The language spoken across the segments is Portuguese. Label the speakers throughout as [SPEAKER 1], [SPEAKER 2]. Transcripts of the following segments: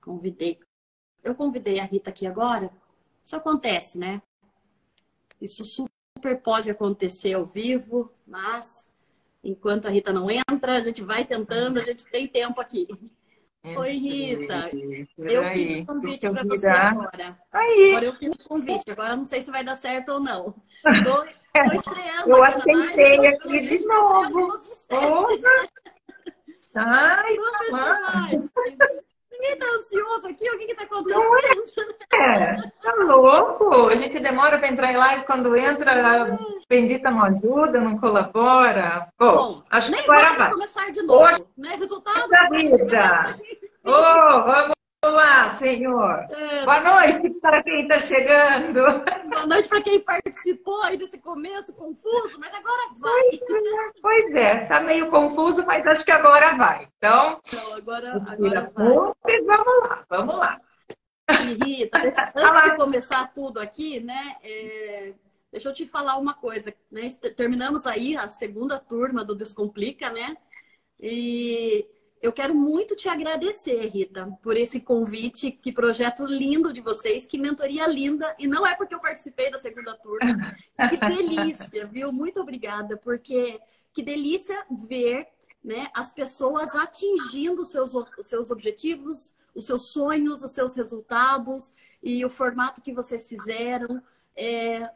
[SPEAKER 1] Convidei. Eu convidei a Rita aqui agora. Isso acontece, né? Isso super pode acontecer ao vivo, mas enquanto a Rita não entra, a gente vai tentando, a gente tem tempo aqui. Oi, Rita. Eu fiz o convite para você agora. Agora eu fiz o convite. Agora não sei se vai dar certo ou não. Tô estreando
[SPEAKER 2] eu
[SPEAKER 1] aqui na
[SPEAKER 2] aceitei
[SPEAKER 1] live,
[SPEAKER 2] aqui de novo. Ai,
[SPEAKER 1] ninguém tá ansioso aqui? O que tá acontecendo?
[SPEAKER 2] Tá louco? A gente demora para entrar em live, quando entra, a bendita não ajuda, não colabora. Bom, acho que agora vai.
[SPEAKER 1] Começar de novo,
[SPEAKER 2] Poxa,
[SPEAKER 1] né? Resultado
[SPEAKER 2] da vida. Vamos lá, Senhor. Boa noite para quem está chegando.
[SPEAKER 1] Boa noite para quem participou aí desse começo confuso, mas agora vai.
[SPEAKER 2] Pois é, tá meio confuso, mas acho que agora vai. Então
[SPEAKER 1] agora
[SPEAKER 2] vai. Vamos lá.
[SPEAKER 1] E, Rita, antes de começar tudo aqui, né? Deixa eu te falar uma coisa, né? Terminamos aí a segunda turma do Descomplica, né? E eu quero muito te agradecer, Rita, por esse convite, que projeto lindo de vocês, que mentoria linda. E não é porque eu participei da segunda turma. Que delícia, viu? Muito obrigada, porque que delícia ver, né, as pessoas atingindo os seus objetivos, os seus sonhos, os seus resultados e o formato que vocês fizeram.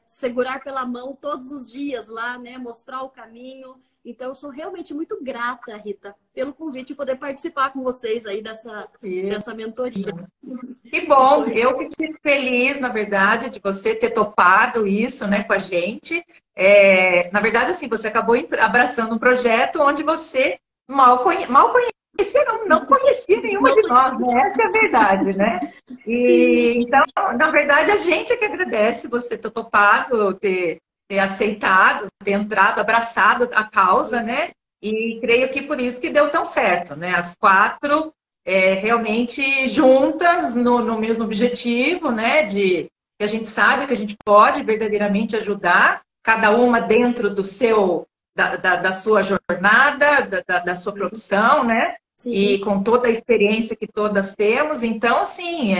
[SPEAKER 1] Segurar pela mão todos os dias lá, né? Mostrar o caminho. Então, eu sou realmente muito grata, Rita, pelo convite de poder participar com vocês aí dessa mentoria.
[SPEAKER 2] Que bom, eu fiquei feliz, na verdade, de você ter topado isso, né, com a gente. Na verdade, assim, você acabou abraçando um projeto onde você mal conhecia, não conhecia nenhuma de nós, né? Essa é a verdade, né? E, então, na verdade, a gente é que agradece você ter topado, ter aceitado, ter entrado, abraçado a causa, né? E creio que por isso que deu tão certo, né? As quatro realmente juntas no mesmo objetivo, né? Que a gente sabe que a gente pode verdadeiramente ajudar, cada uma dentro do seu, da sua jornada, da sua profissão, né? Sim. E com toda a experiência que todas temos. Então, assim,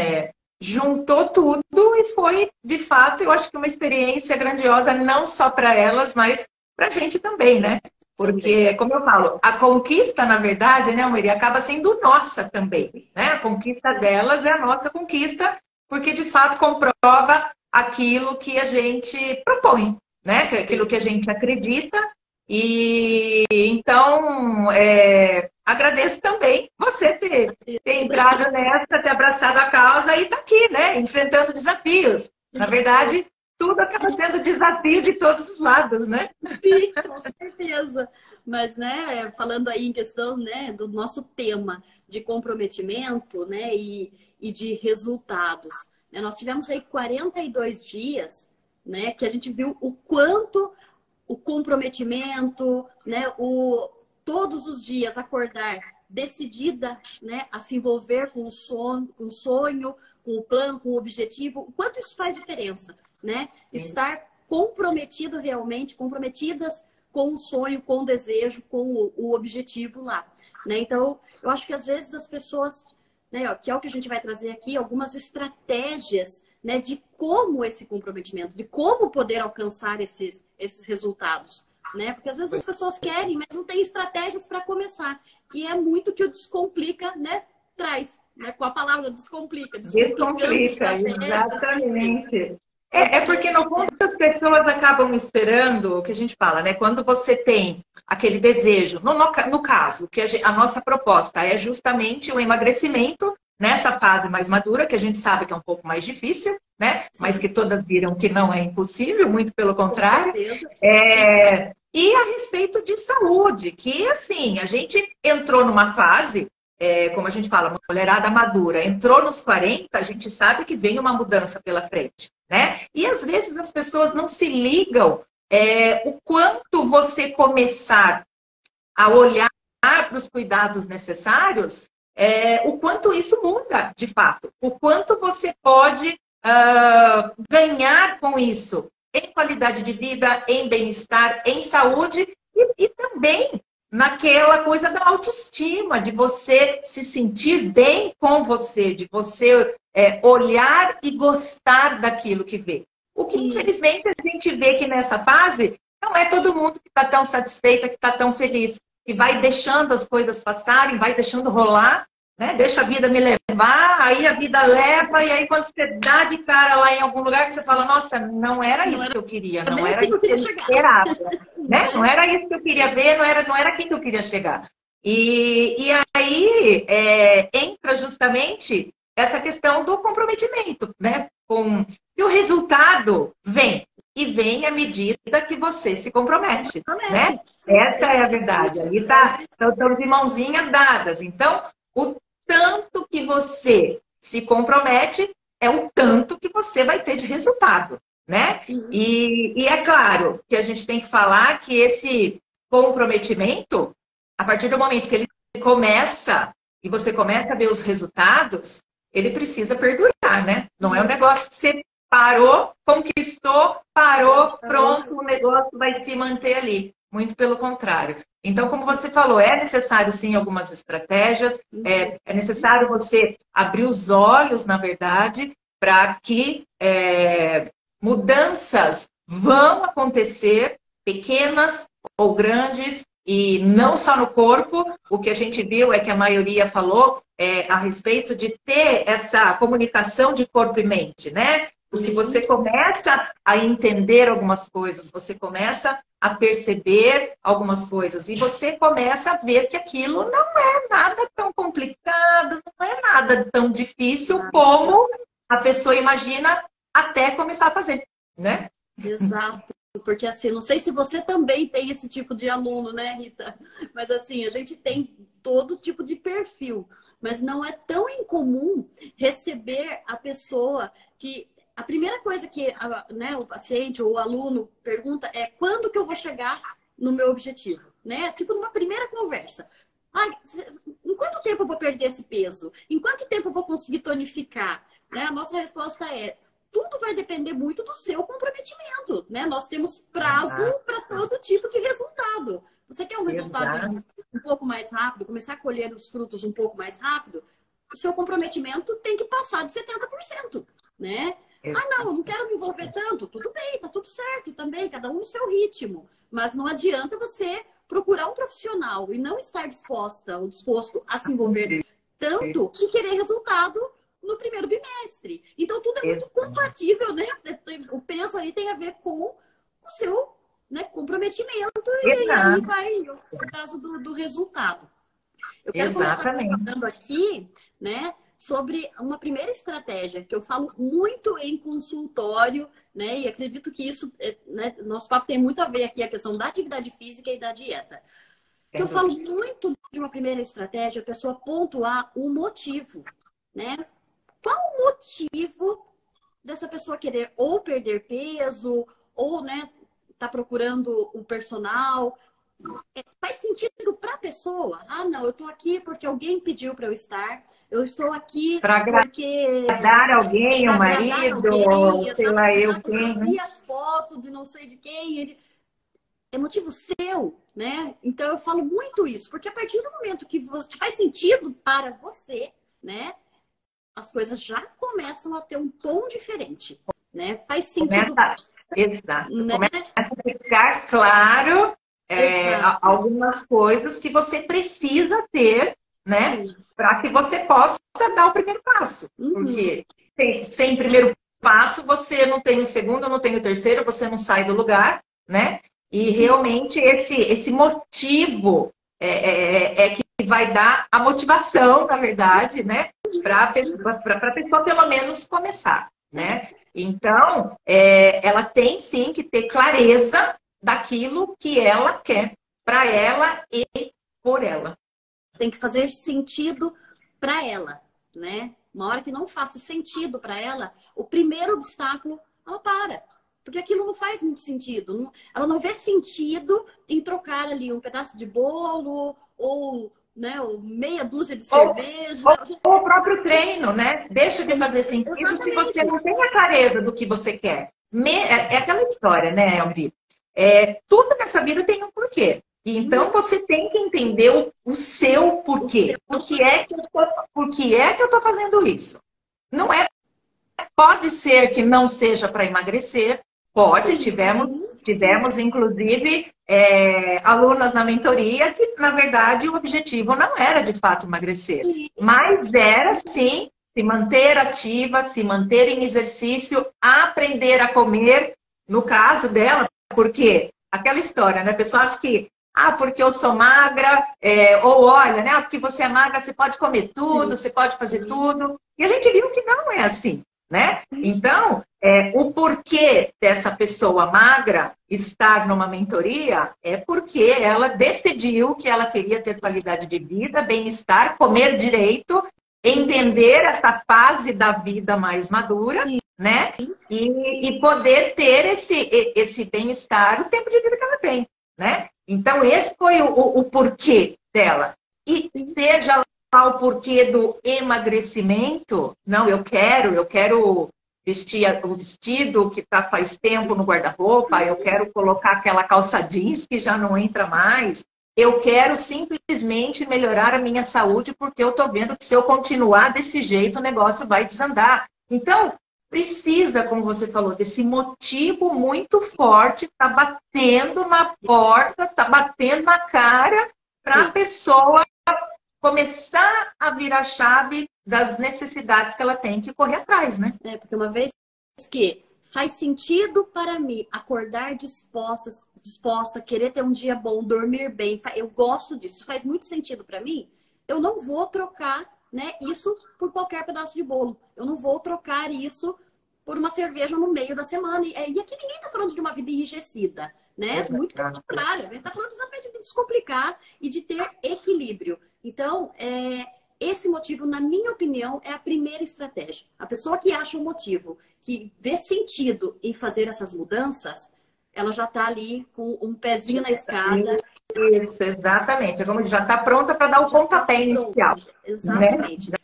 [SPEAKER 2] juntou tudo e foi, de fato, eu acho que uma experiência grandiosa, não só para elas, mas para a gente também, né? Porque, como eu falo, a conquista, na verdade, né, Maria, acaba sendo nossa também, né? A conquista delas é a nossa conquista, porque, de fato, comprova aquilo que a gente propõe, né? Aquilo que a gente acredita. E, então, agradeço também você ter entrado nessa, ter abraçado a causa e estar aqui, né? Enfrentando desafios. Na verdade, tudo acaba sendo desafio de todos os lados, né?
[SPEAKER 1] Sim, com certeza. Mas, né, falando aí em questão, né, do nosso tema de comprometimento, né, e de resultados, né, nós tivemos aí 42 dias, né, que a gente viu o quanto o comprometimento, né, todos os dias acordar decidida, né, a se envolver com o sonho, com o plano, com o objetivo, o quanto isso faz diferença, né? Estar comprometido realmente, comprometidas com o sonho, com o desejo, com o objetivo lá, né? Então, eu acho que às vezes as pessoas, né, que é o que a gente vai trazer aqui, algumas estratégias, né, de como esse comprometimento, de como poder alcançar esses resultados, né? Porque às vezes as pessoas querem, mas não tem estratégias para começar, que é muito que o Descomplica, né, traz, né, com a palavra descomplica.
[SPEAKER 2] Descomplica, exatamente. Porque, no fundo, as pessoas acabam esperando o que a gente fala, né? Quando você tem aquele desejo, no caso, que a nossa proposta é justamente o emagrecimento nessa fase mais madura, que a gente sabe que é um pouco mais difícil, né? Sim. Mas que todas viram que não é impossível, muito pelo contrário. E a respeito de saúde, que, assim, a gente entrou numa fase, como a gente fala, mulherada madura, entrou nos 40, a gente sabe que vem uma mudança pela frente, né? E às vezes as pessoas não se ligam o quanto você começar a olhar para os cuidados necessários, o quanto isso muda, de fato. O quanto você pode ganhar com isso em qualidade de vida, em bem-estar, em saúde e também naquela coisa da autoestima, de você se sentir bem com você, de você olhar e gostar daquilo que vê. O que, infelizmente, a gente vê que nessa fase não é todo mundo que está tão satisfeita, que está tão feliz, que vai deixando as coisas passarem, vai deixando rolar, né? Deixa a vida me levar, aí a vida leva, e aí quando você dá de cara lá em algum lugar, que você fala, nossa, não era isso que eu queria, não era isso que eu esperava, né? Não era isso que eu queria ver, não era aqui que eu queria chegar. E aí entra justamente essa questão do comprometimento, né? E o resultado vem. E vem à medida que você se compromete, né? Essa é a verdade. Aí estão de mãozinhas dadas. Então, o tanto que você se compromete é o tanto que você vai ter de resultado, né? E é claro que a gente tem que falar que esse comprometimento, a partir do momento que ele começa e você começa a ver os resultados, ele precisa perdurar, né? Não é um negócio que você parou, conquistou, parou, pronto, o negócio vai se manter ali. Muito pelo contrário. Então, como você falou, é necessário, sim, algumas estratégias, é necessário você abrir os olhos, na verdade, para que mudanças vão acontecer, pequenas ou grandes, e não só no corpo. O que a gente viu é que a maioria falou a respeito de ter essa comunicação de corpo e mente, né? Porque você começa a entender algumas coisas, você começa a perceber algumas coisas, e você começa a ver que aquilo não é nada tão complicado, não é nada tão difícil como a pessoa imagina até começar a fazer, né?
[SPEAKER 1] Exato. Porque assim, não sei se você também tem esse tipo de aluno, né, Rita? Mas assim, a gente tem todo tipo de perfil, mas não é tão incomum receber a pessoa que a primeira coisa que o paciente ou o aluno pergunta é quando que eu vou chegar no meu objetivo, né? Tipo numa primeira conversa. Em quanto tempo eu vou perder esse peso? Em quanto tempo eu vou conseguir tonificar? Né? A nossa resposta é tudo vai depender muito do seu comprometimento, né? Nós temos prazo para todo tipo de resultado. Você quer um resultado um pouco mais rápido, começar a colher os frutos um pouco mais rápido? O seu comprometimento tem que passar de 70%, né? Não quero me envolver tanto. Tudo bem, tá tudo certo também, cada um no seu ritmo. Mas não adianta você procurar um profissional e não estar disposta ou disposto a se envolver tanto e querer resultado no primeiro bimestre. Então, tudo é muito compatível, né? O peso aí tem a ver com o seu comprometimento e aí vai o caso do resultado. Eu quero começar falando aqui, né, sobre uma primeira estratégia que eu falo muito em consultório, né? E acredito que isso, né, nosso papo tem muito a ver aqui a questão da atividade física e da dieta. Eu falo muito de uma primeira estratégia, a pessoa pontuar o motivo, né? Qual o motivo dessa pessoa querer ou perder peso ou, né, tá procurando um personal? Faz sentido para a pessoa? Não, eu estou aqui porque alguém pediu para eu estar. Eu estou aqui porque
[SPEAKER 2] agradar alguém, o marido, sei lá, eu quem.
[SPEAKER 1] Vi a foto de não sei de quem. É motivo seu, né? Então eu falo muito isso, porque a partir do momento que faz sentido para você, né? As coisas já começam a ter um tom diferente, né? Faz sentido.
[SPEAKER 2] Exato. Né? Começa a ficar claro algumas coisas que você precisa ter, né? Para que você possa dar o primeiro passo. Porque sem primeiro passo, você não tem o segundo, não tem o terceiro, você não sai do lugar, né? E realmente esse motivo que vai dar a motivação, na verdade, né? Para a pessoa pelo menos começar, né? Então, ela tem sim que ter clareza daquilo que ela quer para ela e por ela.
[SPEAKER 1] Tem que fazer sentido para ela, né? Uma hora que não faça sentido para ela, o primeiro obstáculo, ela para. Porque aquilo não faz muito sentido. Ela não vê sentido em trocar ali um pedaço de bolo ou, né, meia dúzia de cerveja.
[SPEAKER 2] Ou o próprio treino, né? Deixa de fazer sentido. Exatamente. Se você não tem a clareza do que você quer. É aquela história, né, Elvira? Tudo nessa vida tem um porquê. E então você tem que entender o seu porquê. Por que é que eu estou fazendo isso? Não é. Pode ser que não seja para emagrecer, pode, tivemos inclusive, alunas na mentoria que, na verdade, o objetivo não era, de fato, emagrecer. Mas era, sim, se manter ativa, se manter em exercício, aprender a comer, no caso dela, porque aquela história, né? A pessoa acha que, porque eu sou magra, ou olha, né? Porque você é magra, você pode comer tudo, você pode fazer tudo. E a gente viu que não é assim, né? Então, o porquê dessa pessoa magra estar numa mentoria é porque ela decidiu que ela queria ter qualidade de vida, bem-estar, comer direito, entender essa fase da vida mais madura, né? E poder ter esse bem-estar, o tempo de vida que ela tem, né? Então, esse foi o porquê dela. E seja lá o porquê do emagrecimento, não, eu quero vestir o vestido que está faz tempo no guarda-roupa, eu quero colocar aquela calça jeans que já não entra mais, eu quero simplesmente melhorar a minha saúde porque eu estou vendo que se eu continuar desse jeito o negócio vai desandar. Então, precisa, como você falou, desse motivo muito forte, tá batendo na porta, tá batendo na cara para a pessoa começar a virar a chave das necessidades que ela tem que correr atrás, né?
[SPEAKER 1] Porque uma vez que faz sentido para mim acordar disposta, querer ter um dia bom, dormir bem, eu gosto disso, faz muito sentido para mim, eu não vou trocar, né, isso por qualquer pedaço de bolo. Eu não vou trocar isso por uma cerveja no meio da semana. E aqui ninguém está falando de uma vida enrijecida, né? Muito pelo contrário. A gente está falando exatamente de descomplicar e de ter equilíbrio. Então, esse motivo, na minha opinião, é a primeira estratégia. A pessoa que acha um motivo, que vê sentido em fazer essas mudanças, ela já está ali com um pezinho na escada.
[SPEAKER 2] Isso, exatamente. Como já está pronta para dar o pontapé inicial.
[SPEAKER 1] Exatamente.
[SPEAKER 2] Né?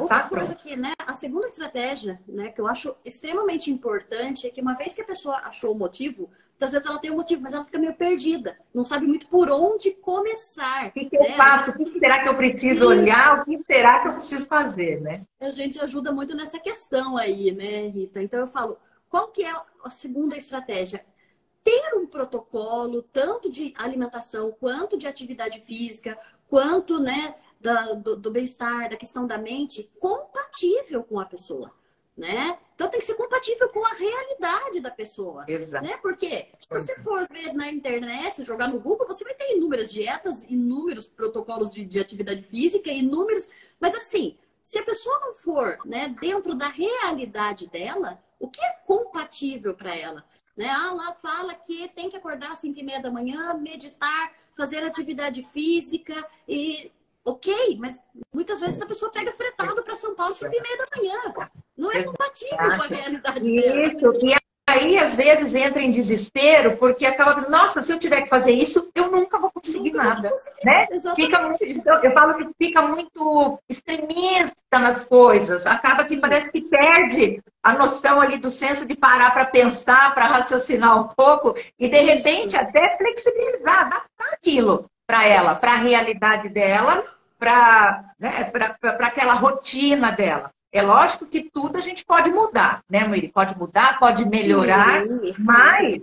[SPEAKER 1] Outra coisa que, né, a segunda estratégia, né, que eu acho extremamente importante é que uma vez que a pessoa achou o motivo, muitas vezes ela tem um motivo, mas ela fica meio perdida, não sabe muito por onde começar.
[SPEAKER 2] O que eu faço? O que será que eu preciso olhar? O que será que eu preciso fazer, né?
[SPEAKER 1] A gente ajuda muito nessa questão aí, né, Rita? Então eu falo, qual que é a segunda estratégia? Ter um protocolo, tanto de alimentação, quanto de atividade física, quanto, né, do bem-estar, da questão da mente, compatível com a pessoa, né? Então tem que ser compatível com a realidade da pessoa, né? Porque se você for ver na internet, jogar no Google, você vai ter inúmeras dietas, inúmeros protocolos de atividade física, inúmeros... Mas assim, se a pessoa não for, né, dentro da realidade dela, o que é compatível para ela? Né? Lá fala que tem que acordar às 5h30 da manhã, meditar, fazer atividade física e... Ok, mas muitas vezes a pessoa pega fretado para São Paulo às 5h30 da manhã. Não é compatível com a realidade dela.
[SPEAKER 2] Isso, e aí às vezes entra em desespero, porque acaba dizendo, nossa, se eu tiver que fazer isso, eu nunca vou conseguir nada. Né? Eu falo que fica muito extremista nas coisas, acaba que parece que perde a noção ali do senso de parar para pensar, para raciocinar um pouco, e de repente até flexibilizar, adaptar aquilo para ela, para a realidade dela, para aquela rotina dela. É lógico que tudo a gente pode mudar, né, Maíra? Pode mudar, pode melhorar, mas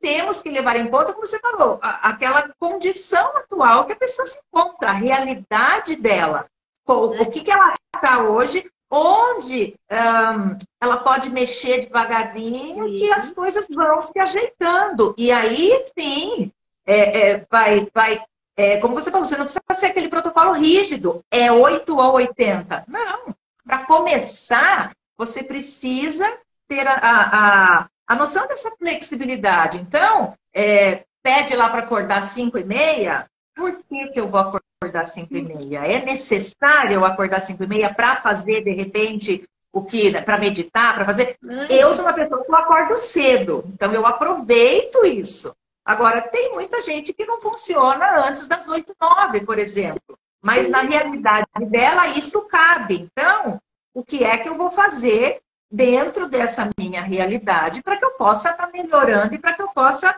[SPEAKER 2] temos que levar em conta, como você falou, aquela condição atual que a pessoa se encontra, a realidade dela. O que ela está hoje, onde ela pode mexer devagarzinho e as coisas vão se ajeitando. E aí, sim... como você falou, você não precisa ser aquele protocolo rígido, 8 ou 80. Não. Para começar, você precisa ter a noção dessa flexibilidade. Então, pede lá para acordar às 5h30. Por que eu vou acordar às 5h30? É necessário eu acordar às 5h30 para fazer, de repente, o que? Para meditar, para fazer? Eu sou uma pessoa que eu acordo cedo, então eu aproveito isso. Agora, tem muita gente que não funciona antes das 8, 9, por exemplo. Mas na realidade dela, isso cabe. Então, o que é que eu vou fazer dentro dessa minha realidade para que eu possa estar melhorando e para que eu possa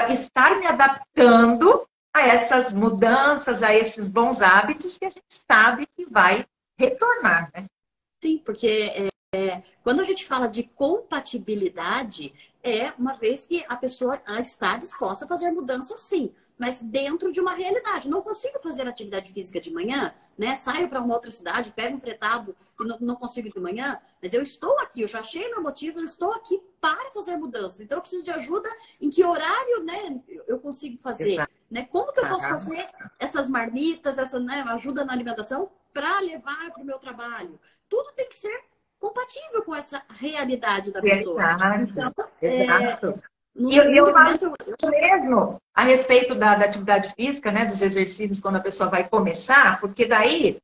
[SPEAKER 2] estar me adaptando a essas mudanças, a esses bons hábitos que a gente sabe que vai retornar, né?
[SPEAKER 1] Sim, porque quando a gente fala de compatibilidade, é uma vez que a pessoa está disposta a fazer mudanças, sim, mas dentro de uma realidade. Não consigo fazer atividade física de manhã, né? Saio para uma outra cidade, pego um fretado e não consigo de manhã, mas eu estou aqui, eu já achei meu motivo, eu estou aqui para fazer mudanças. Então eu preciso de ajuda em que horário, né, eu consigo fazer, né? Como que eu posso fazer essas marmitas, essa, né, ajuda na alimentação para levar para o meu trabalho? Tudo tem que ser compatível com essa realidade da pessoa. Então,
[SPEAKER 2] Exato.
[SPEAKER 1] no
[SPEAKER 2] E eu
[SPEAKER 1] momento,
[SPEAKER 2] mesmo a respeito da atividade física, né, dos exercícios quando a pessoa vai começar, porque daí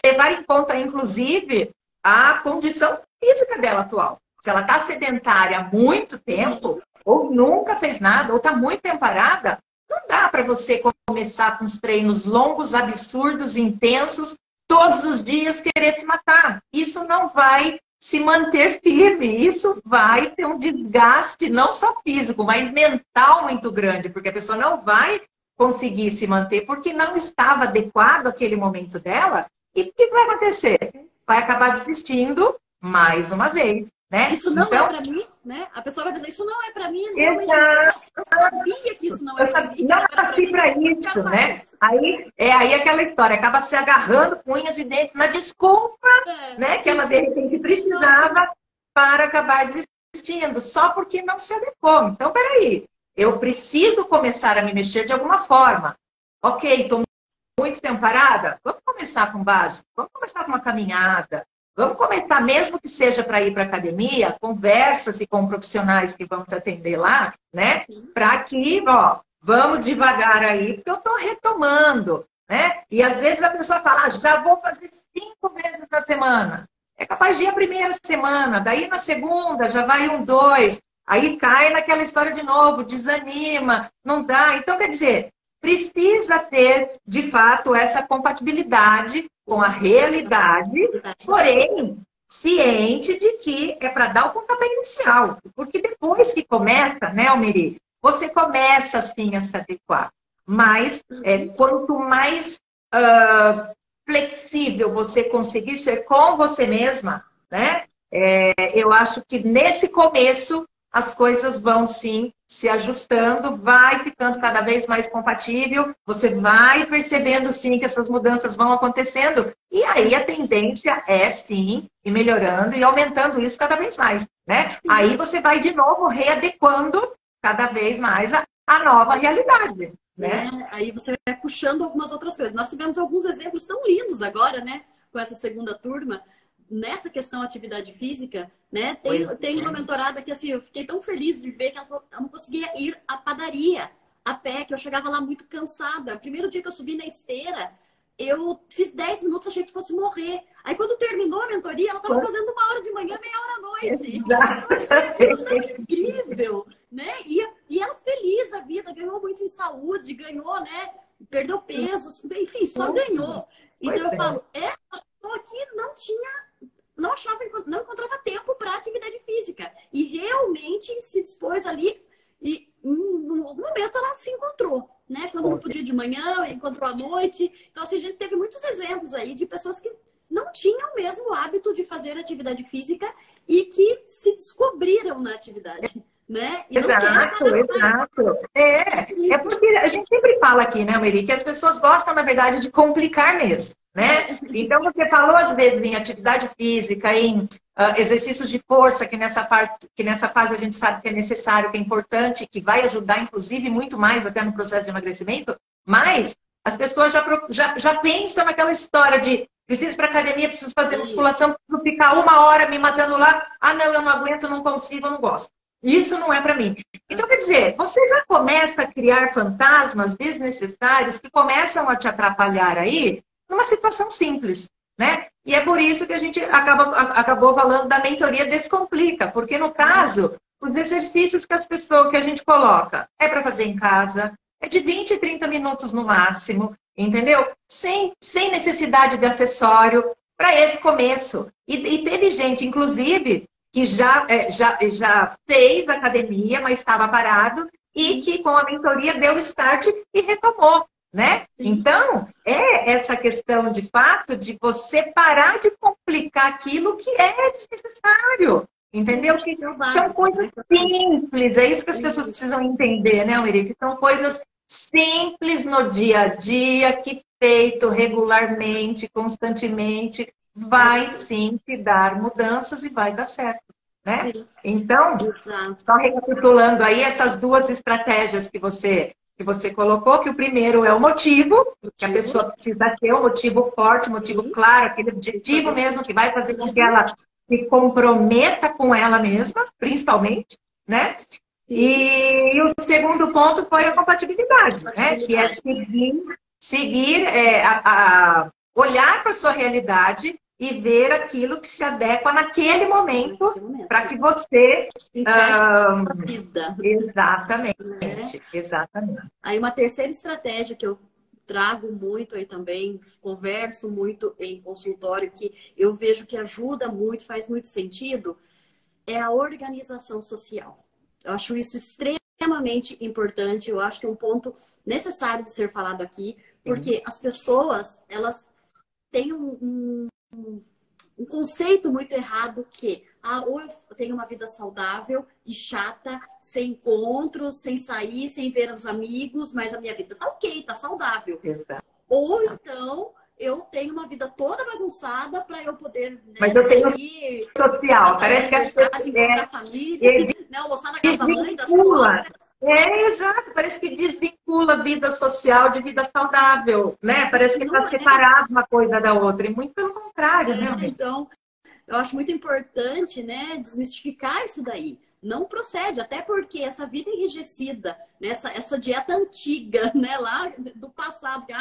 [SPEAKER 2] levar em conta, inclusive, a condição física dela atual. Se ela está sedentária há muito tempo, ou nunca fez nada, ou está muito tempo parada, não dá para você começar com os treinos longos, absurdos, intensos, todos os dias querer se matar. Isso não vai se manter firme. Isso vai ter um desgaste, não só físico, mas mental muito grande, porque a pessoa não vai conseguir se manter porque não estava adequado àquele momento dela. E o que vai acontecer? Vai acabar desistindo mais uma vez, né?
[SPEAKER 1] Isso não
[SPEAKER 2] então,
[SPEAKER 1] é para mim, né? A pessoa vai dizer, isso não é para mim. Realmente, eu sabia que isso não é para mim.
[SPEAKER 2] Não nasci para isso, né? Aí aquela história, acaba se agarrando com unhas e dentes na desculpa, né? Que ela de repente precisava para acabar desistindo, só porque não se adequou. Então, peraí, eu preciso começar a me mexer de alguma forma. Ok, estou muito tempo parada? Vamos começar com base, vamos começar com uma caminhada. Vamos começar, mesmo que seja para ir para a academia, conversa-se com profissionais que vão te atender lá, né? Para que, ó, vamos devagar aí, porque eu estou retomando, né? E às vezes a pessoa fala, já vou fazer 5 vezes na semana. É capaz de ir a primeira semana, daí na segunda já vai 1, 2, aí cai naquela história de novo, desanima, não dá. Então, quer dizer, precisa ter, de fato, essa compatibilidade com a realidade, porém, ciente de que é para dar o pontapé inicial. Porque depois que começa, né, Almeri, você começa, assim, a se adequar. Mas, quanto mais flexível você conseguir ser com você mesma, né, eu acho que nesse começo as coisas vão, sim, se ajustando, vai ficando cada vez mais compatível, você vai percebendo, sim, que essas mudanças vão acontecendo, e aí a tendência é, sim, ir melhorando e aumentando isso cada vez mais, né? Aí você vai, de novo, readequando cada vez mais a nova realidade, né?
[SPEAKER 1] Aí você vai puxando algumas outras coisas. Nós tivemos alguns exemplos tão lindos agora, né? Com essa segunda turma, nessa questão atividade física, né? Tem uma mentorada que, assim, eu fiquei tão feliz de ver que ela falou, eu não conseguia ir à padaria a pé, que eu chegava lá muito cansada. O primeiro dia que eu subi na esteira, eu fiz 10 minutos, achei que fosse morrer. Aí, quando terminou a mentoria, ela estava fazendo 1 hora de manhã, 30 à noite. Eu achei incrível, né? E ela feliz a vida, ganhou muito em saúde, ganhou, né? Perdeu peso, enfim, só ganhou. Então, eu falo, essa pessoa aqui não encontrava tempo para atividade física. E realmente se dispôs ali e em algum momento ela se encontrou, né? Quando não podia de manhã, encontrou à noite. Então, assim, a gente teve muitos exemplos aí de pessoas que não tinham mesmo o hábito de fazer atividade física e que se descobriram na atividade, né? E
[SPEAKER 2] exato. É porque a gente sempre fala aqui, né, Meri, que as pessoas gostam, na verdade, de complicar mesmo, né? Então, você falou, às vezes, em atividade física, em exercícios de força, que nessa fase a gente sabe que é necessário, que é importante, que vai ajudar, inclusive, muito mais até no processo de emagrecimento, mas as pessoas já pensam naquela história de preciso ir para academia, preciso fazer musculação, preciso ficar 1 hora me matando lá, não, eu não aguento, não consigo, eu não gosto. Isso não é para mim. Então, quer dizer, você já começa a criar fantasmas desnecessários que começam a te atrapalhar aí numa situação simples, né? E é por isso que a gente acabou falando da mentoria Descomplica, porque no caso, os exercícios que a gente coloca é para fazer em casa, é de 20 a 30 minutos no máximo, entendeu? Sem necessidade de acessório para esse começo. E teve gente, inclusive, que já fez academia, mas estava parado, e que com a mentoria deu start e retomou, né? Então, é essa questão de fato de você parar de complicar aquilo que é desnecessário. Entendeu? Que são coisas simples, é isso que as pessoas precisam entender, né, Almeri? Que são coisas simples no dia a dia, que feito regularmente, constantemente, vai sim te dar mudanças e vai dar certo, né?
[SPEAKER 1] Sim.
[SPEAKER 2] Então, só recapitulando aí essas duas estratégias que você colocou, que o primeiro é o motivo, que a pessoa precisa ter um motivo forte, um motivo claro, aquele objetivo mesmo que vai fazer com que ela se comprometa com ela mesma, principalmente, né? E o segundo ponto foi a compatibilidade, né? Que é seguir olhar para a sua realidade e ver aquilo que se adequa naquele momento para que você...
[SPEAKER 1] vida.
[SPEAKER 2] Exatamente, exatamente.
[SPEAKER 1] Aí uma terceira estratégia que eu trago muito aí também, converso muito em consultório, que eu vejo que ajuda muito, faz muito sentido, é a organização social. Eu acho isso extremamente importante, eu acho que é um ponto necessário de ser falado aqui, porque as pessoas, elas têm um conceito muito errado que ou eu tenho uma vida saudável e chata, sem encontros, sem sair, sem ver os amigos, mas a minha vida tá ok, tá saudável.
[SPEAKER 2] Exato.
[SPEAKER 1] Ou então eu tenho uma vida toda bagunçada para eu poder, né,
[SPEAKER 2] mas eu tenho
[SPEAKER 1] sair,
[SPEAKER 2] social, parece que
[SPEAKER 1] encontrar a família, né, almoçar na casa da mãe, da sogra.
[SPEAKER 2] Exato, parece que desvincula a vida social de vida saudável, né? Parece que está separado uma coisa da outra, e muito pelo contrário, né?
[SPEAKER 1] Então, eu acho muito importante, né, desmistificar isso daí. Não procede, até porque essa vida enrijecida, né, essa dieta antiga, né, lá do passado, que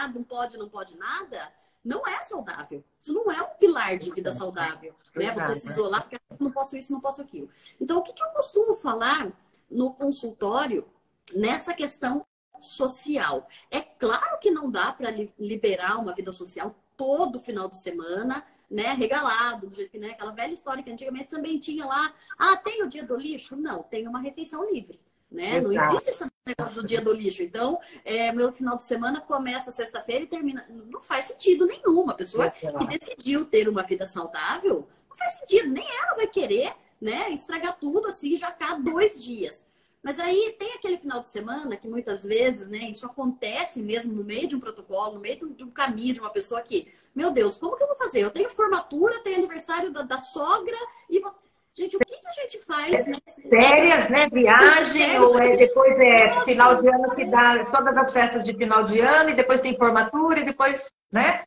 [SPEAKER 1] não pode nada, não é saudável. Isso não é um pilar de vida saudável, né? Você se isolar, porque não posso isso, não posso aquilo. Então, o que eu costumo falar no consultório nessa questão social? É claro que não dá para liberar uma vida social todo final de semana, né, regalado, do jeito que, né, aquela velha história que antigamente também tinha lá, tem o dia do lixo? Não, tem uma refeição livre, né? Não existe esse negócio do dia do lixo. Então, meu final de semana começa sexta-feira e termina. Não faz sentido nenhum. Uma pessoa que decidiu ter uma vida saudável, não faz sentido. Nem ela vai querer, né, estragar tudo assim já cá 2 dias. Mas aí tem aquele final de semana que muitas vezes, né, isso acontece mesmo no meio de um protocolo, no meio de um caminho de uma pessoa que, meu Deus, como que eu vou fazer? Eu tenho formatura, tenho aniversário da sogra e vou... Gente, o que a gente faz?
[SPEAKER 2] Férias, né? Viagem, ou depois final de ano que dá todas as festas de final de ano, e depois tem formatura, e depois, né?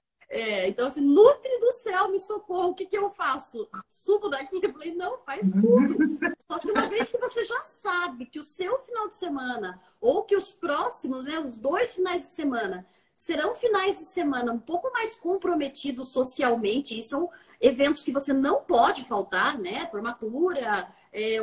[SPEAKER 1] Então, assim, Nutri do céu, me socorro, o que eu faço? Subo daqui? Eu falei, não, faz tudo. Só que uma vez que você já sabe que o seu final de semana, ou que os próximos, né, os 2 finais de semana, serão finais de semana um pouco mais comprometidos socialmente, e são eventos que você não pode faltar, né? Formatura,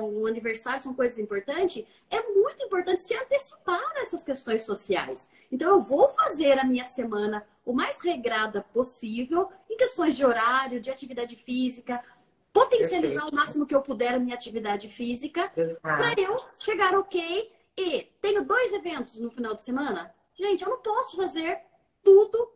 [SPEAKER 1] um aniversário, são coisas importantes. É muito importante se antecipar nessas questões sociais. Então, eu vou fazer a minha semana o mais regrada possível, em questões de horário, de atividade física, potencializar o máximo que eu puder a minha atividade física, para eu chegar ok. E tenho 2 eventos no final de semana. Gente, eu não posso fazer tudo,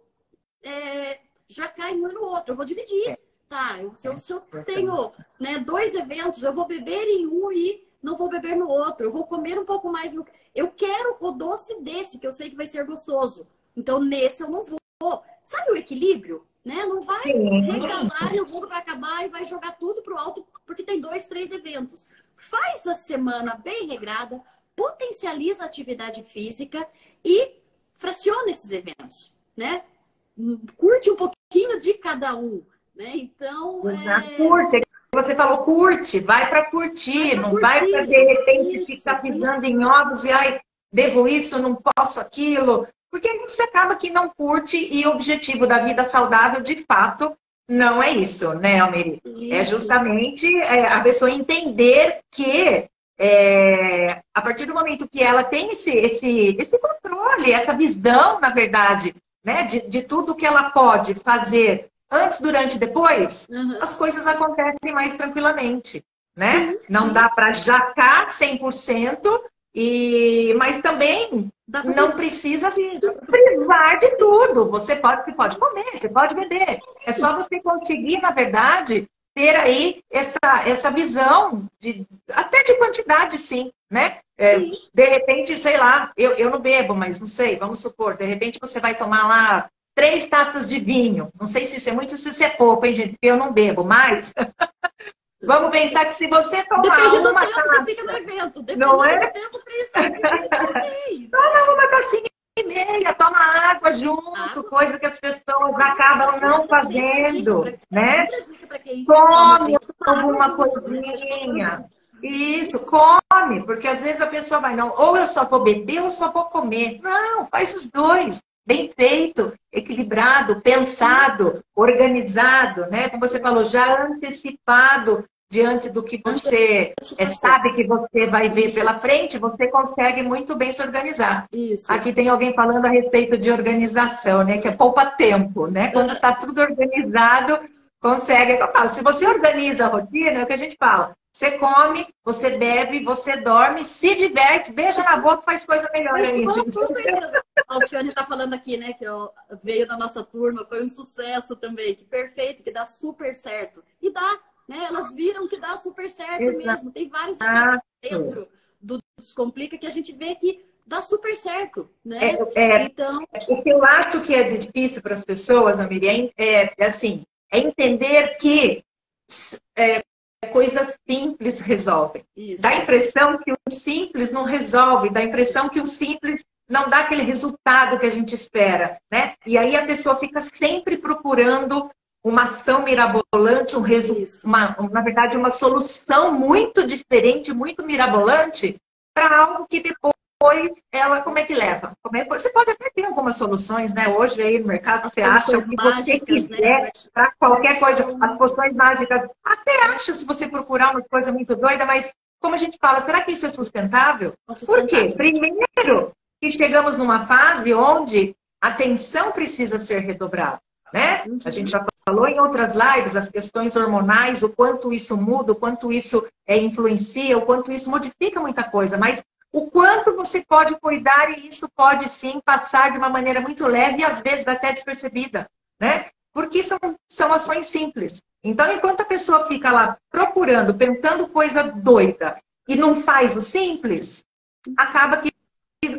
[SPEAKER 1] já cai um e no outro. Eu vou dividir. Tá, se eu tenho, né, 2 eventos, eu vou beber em um e não vou beber no outro. Eu vou comer um pouco mais. Eu quero o doce desse, que eu sei que vai ser gostoso. Então, nesse eu não vou. Sabe o equilíbrio? Né? Não vai regalar e o mundo vai acabar e vai jogar tudo pro alto porque tem 2, 3 eventos. Faz a semana bem regrada, potencializa a atividade física e fraciona esses eventos, né? Curte um pouquinho de cada um. Né? Então,
[SPEAKER 2] curte. Você falou curte, vai para curtir, não vai para de repente ficar pisando em ovos e devo isso, não posso aquilo, porque aí você acaba que não curte e o objetivo da vida saudável, de fato, não é isso, né, Almeri? É justamente a pessoa entender que a partir do momento que ela tem esse controle, essa visão, na verdade, né, de tudo que ela pode fazer antes, durante e depois, as coisas acontecem mais tranquilamente, né? Não dá para jacar 100%, Mas também não precisa privar de tudo. Você pode comer, você pode beber. É só você conseguir, na verdade, ter aí essa visão até de quantidade, sim, né? De repente, sei lá, eu não bebo, mas não sei, vamos supor, de repente você vai tomar lá 3 taças de vinho. Não sei se isso é muito ou se isso é pouco, hein, gente? Porque eu não bebo, mas vamos pensar que se você tomar uma taça...
[SPEAKER 1] Fica no evento.
[SPEAKER 2] Não é?
[SPEAKER 1] Do tempo, 3 taças de vinho.
[SPEAKER 2] Toma uma tacinha e meia, toma água junto, coisa que as pessoas acabam não fazendo, né? Come alguma coisinha. Isso, come, porque às vezes a pessoa vai, não, ou eu só vou beber ou eu só vou comer. Não, faz os dois. Bem feito, equilibrado, pensado, organizado, né? Como você falou, já antecipado diante do que você sabe que você vai ver pela frente, você consegue muito bem se organizar.
[SPEAKER 1] Isso.
[SPEAKER 2] Aqui tem alguém falando a respeito de organização, né? Que é poupa tempo, né? Quando está tudo organizado, consegue. Se você organiza a rotina, é o que a gente fala. Você come, você bebe, você dorme, se diverte, beija na boca, faz coisa melhor ainda.
[SPEAKER 1] A Alcione está falando aqui, né? Que veio da nossa turma, foi um sucesso também. Que perfeito, que dá super certo. E dá, né? Elas viram que dá super certo mesmo. Tem vários dentro do Descomplica que a gente vê que dá super certo, né?
[SPEAKER 2] Então... O que eu acho que é difícil para as pessoas, Miriam, é entender que coisas simples resolvem.
[SPEAKER 1] Isso.
[SPEAKER 2] Dá a impressão que o simples não resolve, dá a impressão que o simples não dá aquele resultado que a gente espera, né? E aí a pessoa fica sempre procurando uma ação mirabolante, na verdade, uma solução muito diferente, muito mirabolante, para algo que depois ela, como é que leva? Você pode até ter algumas soluções, né? Hoje aí no mercado você acha o que você quiser, né? Para qualquer coisa. As poções mágicas, até acha se você procurar uma coisa muito doida, mas como a gente fala, será que isso é sustentável? Por quê? Primeiro, que chegamos numa fase onde a atenção precisa ser redobrada, né? A gente já falou em outras lives as questões hormonais, o quanto isso muda, o quanto isso influencia, o quanto isso modifica muita coisa, mas o quanto você pode cuidar e isso pode sim passar de uma maneira muito leve e às vezes até despercebida, né? Porque são ações simples. Então, enquanto a pessoa fica lá procurando, pensando coisa doida e não faz o simples, acaba que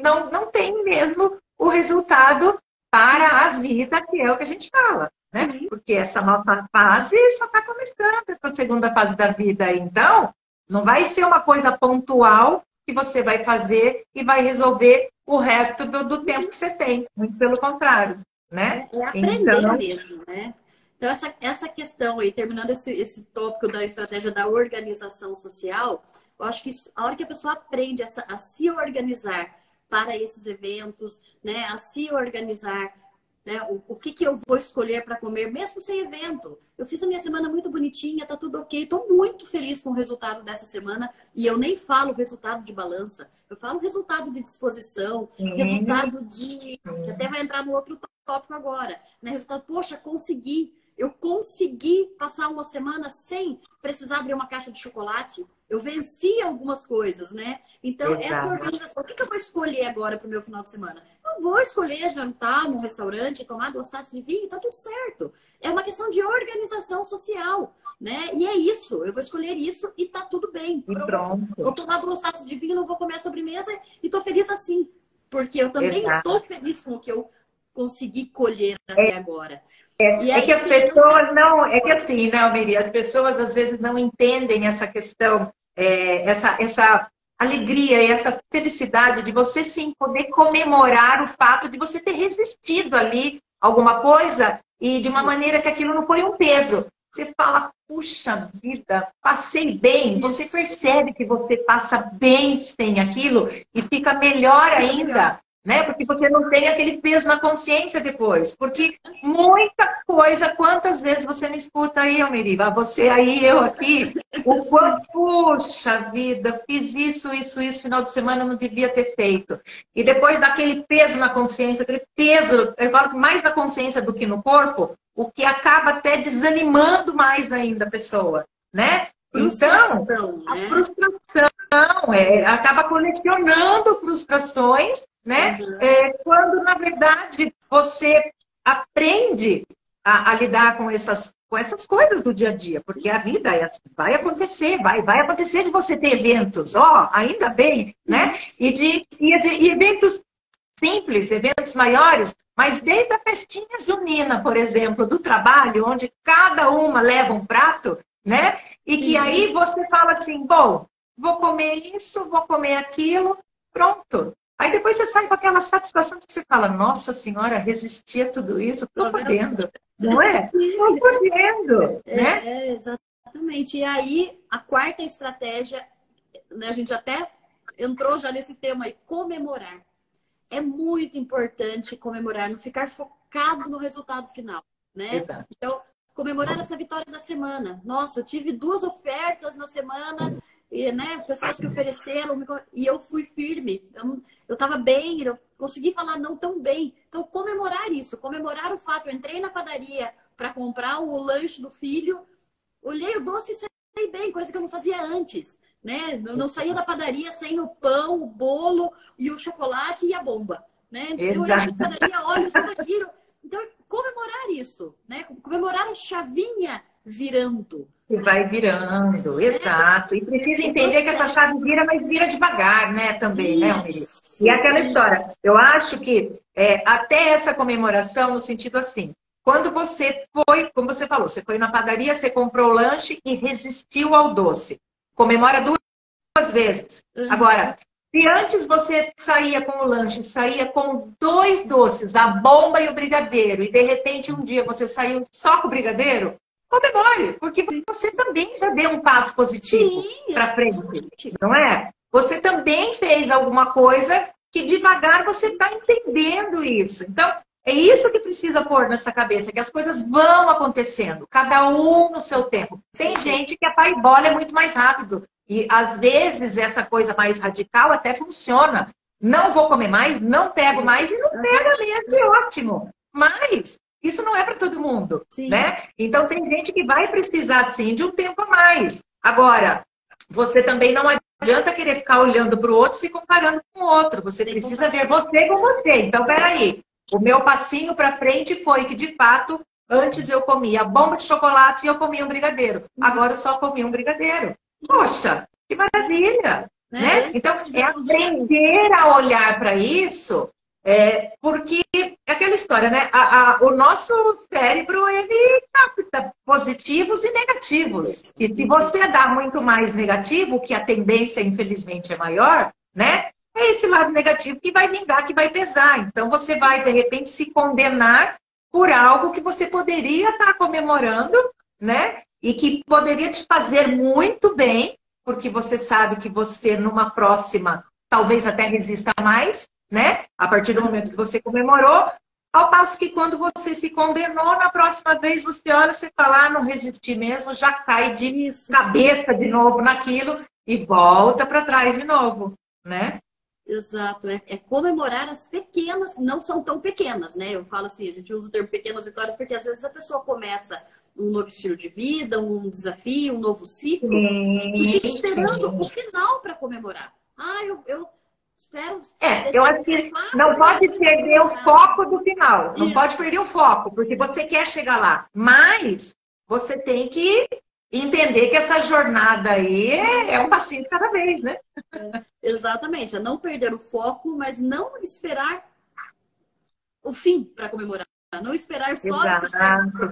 [SPEAKER 2] não tem mesmo o resultado para a vida, que é o que a gente fala, né? Porque essa nova fase só está começando, essa segunda fase da vida. Então, não vai ser uma coisa pontual que você vai fazer e vai resolver o resto do tempo que você tem. Muito pelo contrário, né?
[SPEAKER 1] É aprender mesmo, né? Então, essa questão aí, terminando esse tópico da estratégia da organização social, eu acho que a hora que a pessoa aprende a se organizar para esses eventos, né? A se organizar, né? O que eu vou escolher para comer, mesmo sem evento. Eu fiz a minha semana muito bonitinha, tá tudo ok. Estou muito feliz com o resultado dessa semana. E eu nem falo resultado de balança. Eu falo resultado de disposição, resultado de... que até vai entrar no outro tópico agora. Né? Resultado, poxa, consegui. Eu consegui passar uma semana sem precisar abrir uma caixa de chocolate. Eu venci algumas coisas, né? Então, essa organização... O que eu vou escolher agora para o meu final de semana? Eu vou escolher jantar num restaurante, tomar 2 taças de vinho, tá tudo certo. É uma questão de organização social, né? E é isso. Eu vou escolher isso e tá tudo bem.
[SPEAKER 2] Pronto.
[SPEAKER 1] Vou tomar 2 taças de vinho, não vou comer a sobremesa e tô feliz assim. Porque eu também estou feliz com o que eu consegui colher até agora.
[SPEAKER 2] Que as pessoas não... É que assim, né, Almiri? As pessoas às vezes não entendem essa questão, essa alegria e essa felicidade de você sim poder comemorar o fato de você ter resistido ali alguma coisa e de uma maneira que aquilo não foi um peso. Você fala, puxa vida, passei bem. Você percebe que você passa bem sem aquilo e fica melhor ainda. Né? Porque você não tem aquele peso na consciência depois. Porque muita coisa, quantas vezes você me escuta aí, Almeriva? Você aí, eu aqui. O quanto, puxa vida, fiz isso, final de semana eu não devia ter feito. E depois daquele peso na consciência, aquele peso, eu falo mais na consciência do que no corpo, o que acaba até desanimando mais ainda a pessoa, né? Então,
[SPEAKER 1] frustração,
[SPEAKER 2] a
[SPEAKER 1] né?
[SPEAKER 2] frustração acaba colecionando frustrações, né?
[SPEAKER 1] Uhum.
[SPEAKER 2] Quando, na verdade, você aprende a lidar com essas coisas do dia a dia, porque a vida é assim, vai acontecer, vai acontecer de você ter eventos, ainda bem, né? E eventos simples, eventos maiores, mas desde a festinha junina, por exemplo, do trabalho, onde cada uma leva um prato, né? E que aí você fala assim, bom, vou comer isso, vou comer aquilo, pronto. Aí depois você sai com aquela satisfação que você fala, nossa senhora, resisti a tudo isso, estou podendo, não é? Estou podendo, né?
[SPEAKER 1] Exatamente. E aí, a quarta estratégia, né, a gente até entrou já nesse tema aí, comemorar. É muito importante comemorar, não ficar focado no resultado final, né?
[SPEAKER 2] Exato.
[SPEAKER 1] Então, comemorar essa vitória da semana. Nossa, eu tive 2 ofertas na semana, e, né, pessoas que ofereceram, e eu fui firme. Eu estava bem, eu consegui falar não tão bem. Então, comemorar isso, comemorar o fato. Eu entrei na padaria para comprar o lanche do filho, olhei o doce e saí bem, coisa que eu não fazia antes. Né? Eu não saía da padaria sem o pão, o bolo e o chocolate e a bomba. Né? Eu ia na padaria, olho tudo aquilo. Então, comemorar isso, né? Comemorar a chavinha virando.
[SPEAKER 2] Que vai virando, exato. E precisa entender que essa chave vira, mas vira devagar, né? Também, né, Almiri? E aquela história, eu acho que até essa comemoração, no sentido assim, quando você foi, como você falou, você foi na padaria, você comprou o lanche e resistiu ao doce. Comemora 2 vezes. Agora, se antes você saía com o lanche, saía com 2 doces, a bomba e o brigadeiro, e de repente um dia você saiu só com o brigadeiro, comemore, porque você também já deu um passo positivo para frente, não é? Você também fez alguma coisa que devagar você está entendendo isso. Então, é isso que precisa pôr nessa cabeça, que as coisas vão acontecendo, cada um no seu tempo. Tem gente que a pai bola é muito mais rápido. E, às vezes, essa coisa mais radical até funciona. Não vou comer mais, não pego mais, e não pega mesmo, é ótimo. Mas isso não é para todo mundo, né? Então, tem gente que vai precisar, sim, de um tempo a mais. Agora, você também não adianta querer ficar olhando para o outro se comparando com o outro. Você precisa ver você com você. Então, peraí. O meu passinho para frente foi que, de fato, antes eu comia bomba de chocolate e eu comia um brigadeiro. Agora eu só comi um brigadeiro. Poxa, que maravilha! Né? Então, é aprender a olhar para isso, porque é aquela história, né? O nosso cérebro, ele capta positivos e negativos. E se você dá muito mais negativo, que a tendência, infelizmente, é maior, né? É esse lado negativo que vai vingar, que vai pesar. Então, você vai, de repente, se condenar por algo que você poderia estar comemorando, né? E que poderia te fazer muito bem, porque você sabe que você, numa próxima, talvez até resista mais, né? A partir do momento que você comemorou, ao passo que quando você se condenou, na próxima vez você olha, você fala, não resisti mesmo, já cai de cabeça de novo naquilo e volta para trás de novo, né?
[SPEAKER 1] Exato, é comemorar as pequenas, não são tão pequenas, né? Eu falo assim, a gente usa o termo pequenas vitórias porque às vezes a pessoa começa um novo estilo de vida, um desafio, um novo ciclo, e fica esperando o final para comemorar. Eu espero...
[SPEAKER 2] eu acho que não pode perder o foco do final, não pode perder o foco, porque você quer chegar lá, mas você tem que entender que essa jornada aí é um passinho de cada vez, né?
[SPEAKER 1] Exatamente, é não perder o foco, mas não esperar o fim para comemorar. Não esperar só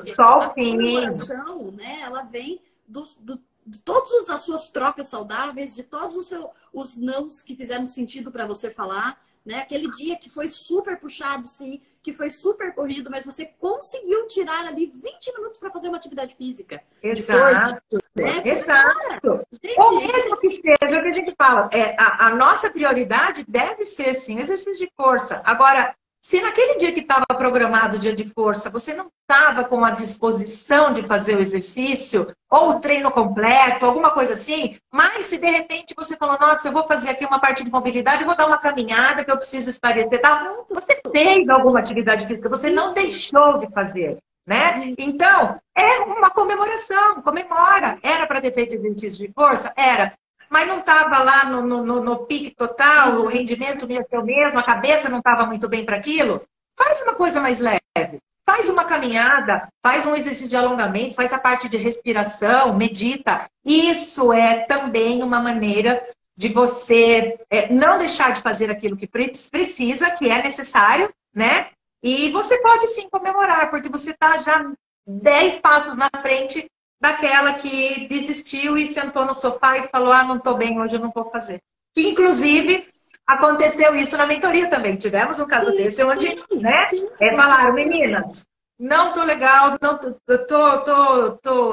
[SPEAKER 2] só o fim.
[SPEAKER 1] A comemoração, né? Ela vem de todas as suas trocas saudáveis, de todos os nãos que fizeram sentido para você falar, né? Aquele dia que foi super puxado, sim, que foi super corrido, mas você conseguiu tirar ali 20 minutos para fazer uma atividade física. De força, né?
[SPEAKER 2] Exato. Ou mesmo que seja o que a gente fala, a nossa prioridade deve ser, sim, exercício de força. Agora, se naquele dia que estava programado o dia de força, você não estava com a disposição de fazer o exercício, ou o treino completo, alguma coisa assim, mas se de repente você falou, nossa, eu vou fazer aqui uma parte de mobilidade, eu vou dar uma caminhada que eu preciso espairecer, tá? Você fez alguma atividade física, você não deixou de fazer, né? Então, é uma comemoração, comemora. Era para para ter feito exercício de força? Era. Mas não estava lá no pique total, o rendimento não ia ser o mesmo, a cabeça não estava muito bem para aquilo. Faz uma coisa mais leve. Faz uma caminhada, faz um exercício de alongamento, faz a parte de respiração, medita. Isso é também uma maneira de você não deixar de fazer aquilo que precisa, que é necessário, né? E você pode sim comemorar, porque você está já 10 passos na frente daquela que desistiu e sentou no sofá e falou, não estou bem, hoje eu não vou fazer. Que, inclusive, aconteceu isso na mentoria também. Tivemos um caso desse onde, né, falaram, meninas, não estou legal,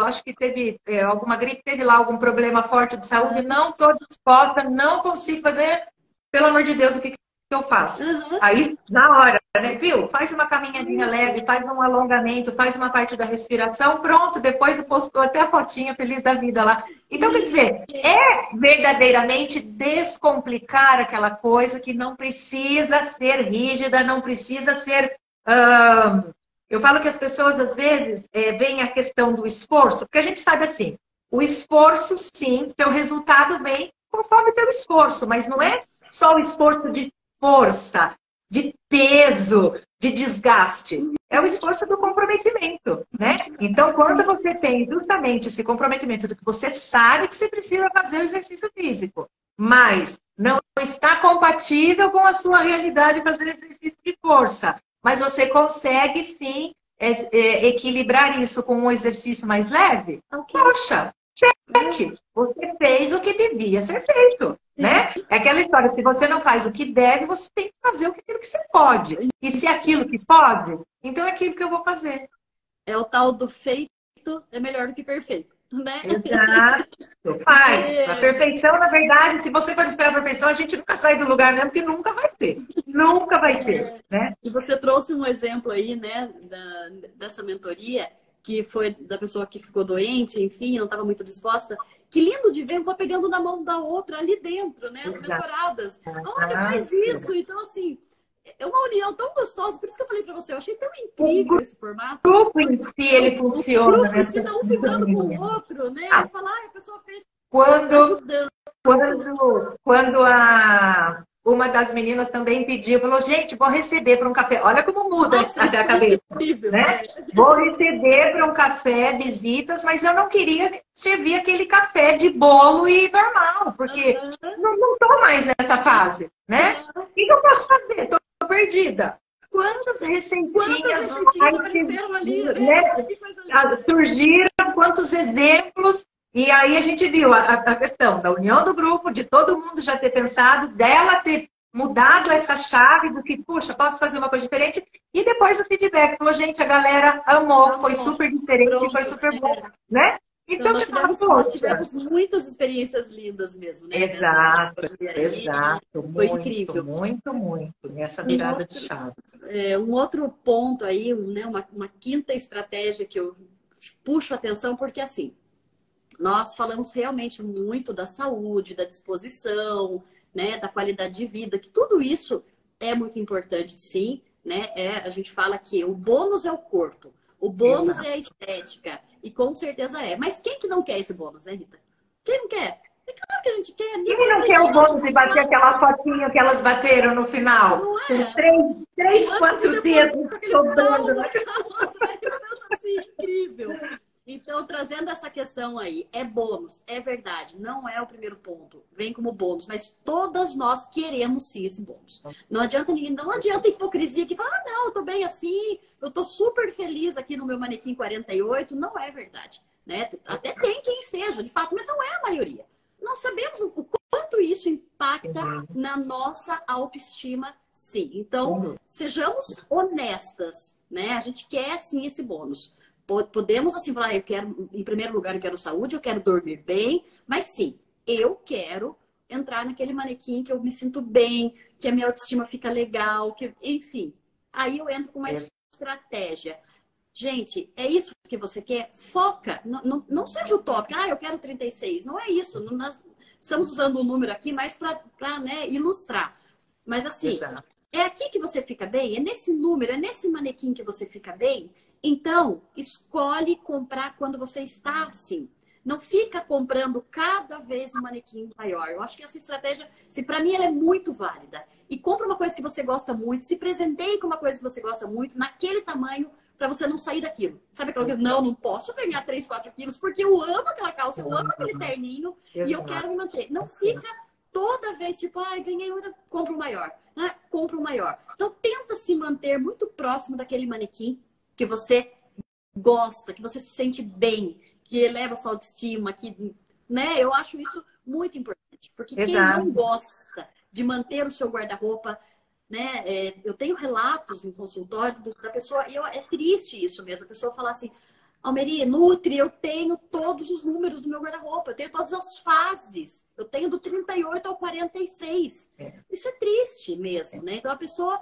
[SPEAKER 2] acho que teve alguma gripe, teve lá algum problema forte de saúde, não estou disposta, não consigo fazer, pelo amor de Deus, o que eu faço? Aí, na hora, né, viu? Faz uma caminhadinha leve, faz um alongamento, faz uma parte da respiração, pronto, depois postou até a fotinha feliz da vida lá. Então, quer dizer, é verdadeiramente descomplicar aquela coisa que não precisa ser rígida, não precisa ser... Eu falo que as pessoas, às vezes, veem a questão do esforço, porque a gente sabe assim, o esforço, sim, teu resultado vem conforme o teu esforço, mas não é só o esforço de força, de peso, de desgaste. É o esforço do comprometimento, né? Então, quando você tem justamente esse comprometimento do que você sabe que você precisa fazer o exercício físico, mas não está compatível com a sua realidade fazer exercício de força, mas você consegue, sim, equilibrar isso com um exercício mais leve, poxa, cheque! Você fez o que devia ser feito. Né? É aquela história, se você não faz o que deve, você tem que fazer aquilo que você pode. E se é aquilo que pode, então é aquilo que eu vou fazer.
[SPEAKER 1] É o tal do feito é melhor do que perfeito, né?
[SPEAKER 2] Exato. Faz. A perfeição, na verdade, se você for esperar a perfeição, a gente nunca sai do lugar mesmo, porque nunca vai ter. Nunca vai ter, né?
[SPEAKER 1] E você trouxe um exemplo aí, né, dessa mentoria, que foi da pessoa que ficou doente, enfim, não estava muito disposta. Que lindo de ver uma pegando na mão da outra ali dentro, né? As mentoradas. Olha, faz isso. Então, assim, é uma união tão gostosa. Por isso que eu falei para você, eu achei tão incrível esse formato.
[SPEAKER 2] O grupo em si, ele funciona.
[SPEAKER 1] O grupo em si, um vibrando com o outro, né? Eles falam, a pessoa fez...
[SPEAKER 2] Quando uma das meninas também pediu, falou, gente, vou receber para um café. Olha como muda até a cabeça. Incrível, né? Vou receber para um café visitas, mas eu não queria servir aquele café de bolo e normal, porque não estou mais nessa fase, né? O que eu posso fazer? Estou perdida. Quantas receitinhas
[SPEAKER 1] apareceram ali, né?
[SPEAKER 2] Surgiram, quantos exemplos. E aí a gente viu a questão da união do grupo, de todo mundo já ter pensado, dela ter mudado essa chave do que, puxa, posso fazer uma coisa diferente. E depois o feedback, falou, gente, a galera amou, foi super diferente, foi super bom, né? Então você fala,
[SPEAKER 1] nós tivemos muitas experiências lindas mesmo, né?
[SPEAKER 2] Exato.
[SPEAKER 1] Foi incrível.
[SPEAKER 2] Muito, nessa virada de chave.
[SPEAKER 1] Um outro ponto aí, né, uma quinta estratégia que eu puxo a atenção, porque assim, nós falamos realmente muito da saúde, da disposição, né, da qualidade de vida, que tudo isso é muito importante, sim, né? A gente fala que o bônus é o corpo, o bônus é a estética, e com certeza é. Mas quem que não quer esse bônus, né, Rita? Quem não quer? É claro que a gente quer.
[SPEAKER 2] Quem não quer o bônus de bater aquela fotinha que elas bateram no final?
[SPEAKER 1] Não é?
[SPEAKER 2] Três, 4 dedos sobrando.
[SPEAKER 1] Assim, incrível. Então, trazendo essa questão aí, é bônus, é verdade, não é o primeiro ponto, vem como bônus, mas todas nós queremos sim esse bônus. Não adianta ninguém, não adianta hipocrisia que fala, não, eu tô bem assim, eu tô super feliz aqui no meu manequim 48, não é verdade, né? Até tem quem esteja, de fato, mas não é a maioria. Nós sabemos o quanto isso impacta na nossa autoestima, sim. Então, sejamos honestas, né? A gente quer sim esse bônus. Podemos assim falar, eu quero, em primeiro lugar, eu quero saúde, eu quero dormir bem, mas sim, eu quero entrar naquele manequim que eu me sinto bem, que a minha autoestima fica legal, que, enfim. Aí eu entro com uma estratégia. Gente, é isso que você quer? Foca, não seja utópico, eu quero 36, não é isso. Nós estamos usando o número aqui mais para né, ilustrar. Mas assim, é aqui que você fica bem? É nesse número, é nesse manequim que você fica bem? Então, escolhe comprar quando você está assim. Não fica comprando cada vez um manequim maior. Eu acho que essa estratégia, se para mim, ela é muito válida. E compra uma coisa que você gosta muito, se presenteie com uma coisa que você gosta muito, naquele tamanho, para você não sair daquilo. Sabe aquela coisa? Não posso ganhar 3, 4 quilos, porque eu amo aquela calça, eu amo aquele terninho e eu quero me manter. Não fica toda vez, tipo, ai, ganhei outra, compra o maior. Né? Compra o maior. Então, tenta se manter muito próximo daquele manequim que você gosta, que você se sente bem, que eleva a sua autoestima, que, né? Eu acho isso muito importante, porque quem não gosta de manter o seu guarda-roupa, né? Eu tenho relatos em consultório da pessoa, e é triste isso mesmo, a pessoa falar assim, Almeri, Nutri, eu tenho todos os números do meu guarda-roupa, eu tenho todas as fases, eu tenho do 38 ao 46. Isso é triste mesmo, né? Então a pessoa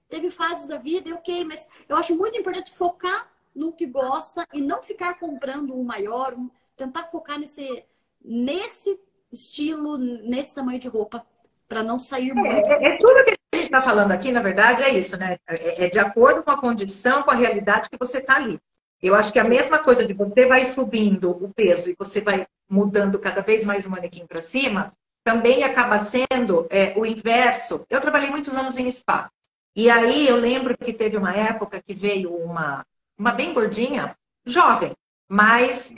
[SPEAKER 1] teve fases da vida, ok, mas eu acho muito importante focar no que gosta e não ficar comprando um maior, tentar focar nesse estilo, nesse tamanho de roupa, para não sair muito.
[SPEAKER 2] Tudo que a gente está falando aqui, na verdade, é isso, né? É de acordo com a condição, com a realidade que você está ali. Eu acho que a mesma coisa de você vai subindo o peso e você vai mudando cada vez mais o manequim para cima, também acaba sendo o inverso. Eu trabalhei muitos anos em spa. E aí eu lembro que teve uma época que veio uma bem gordinha, jovem, mas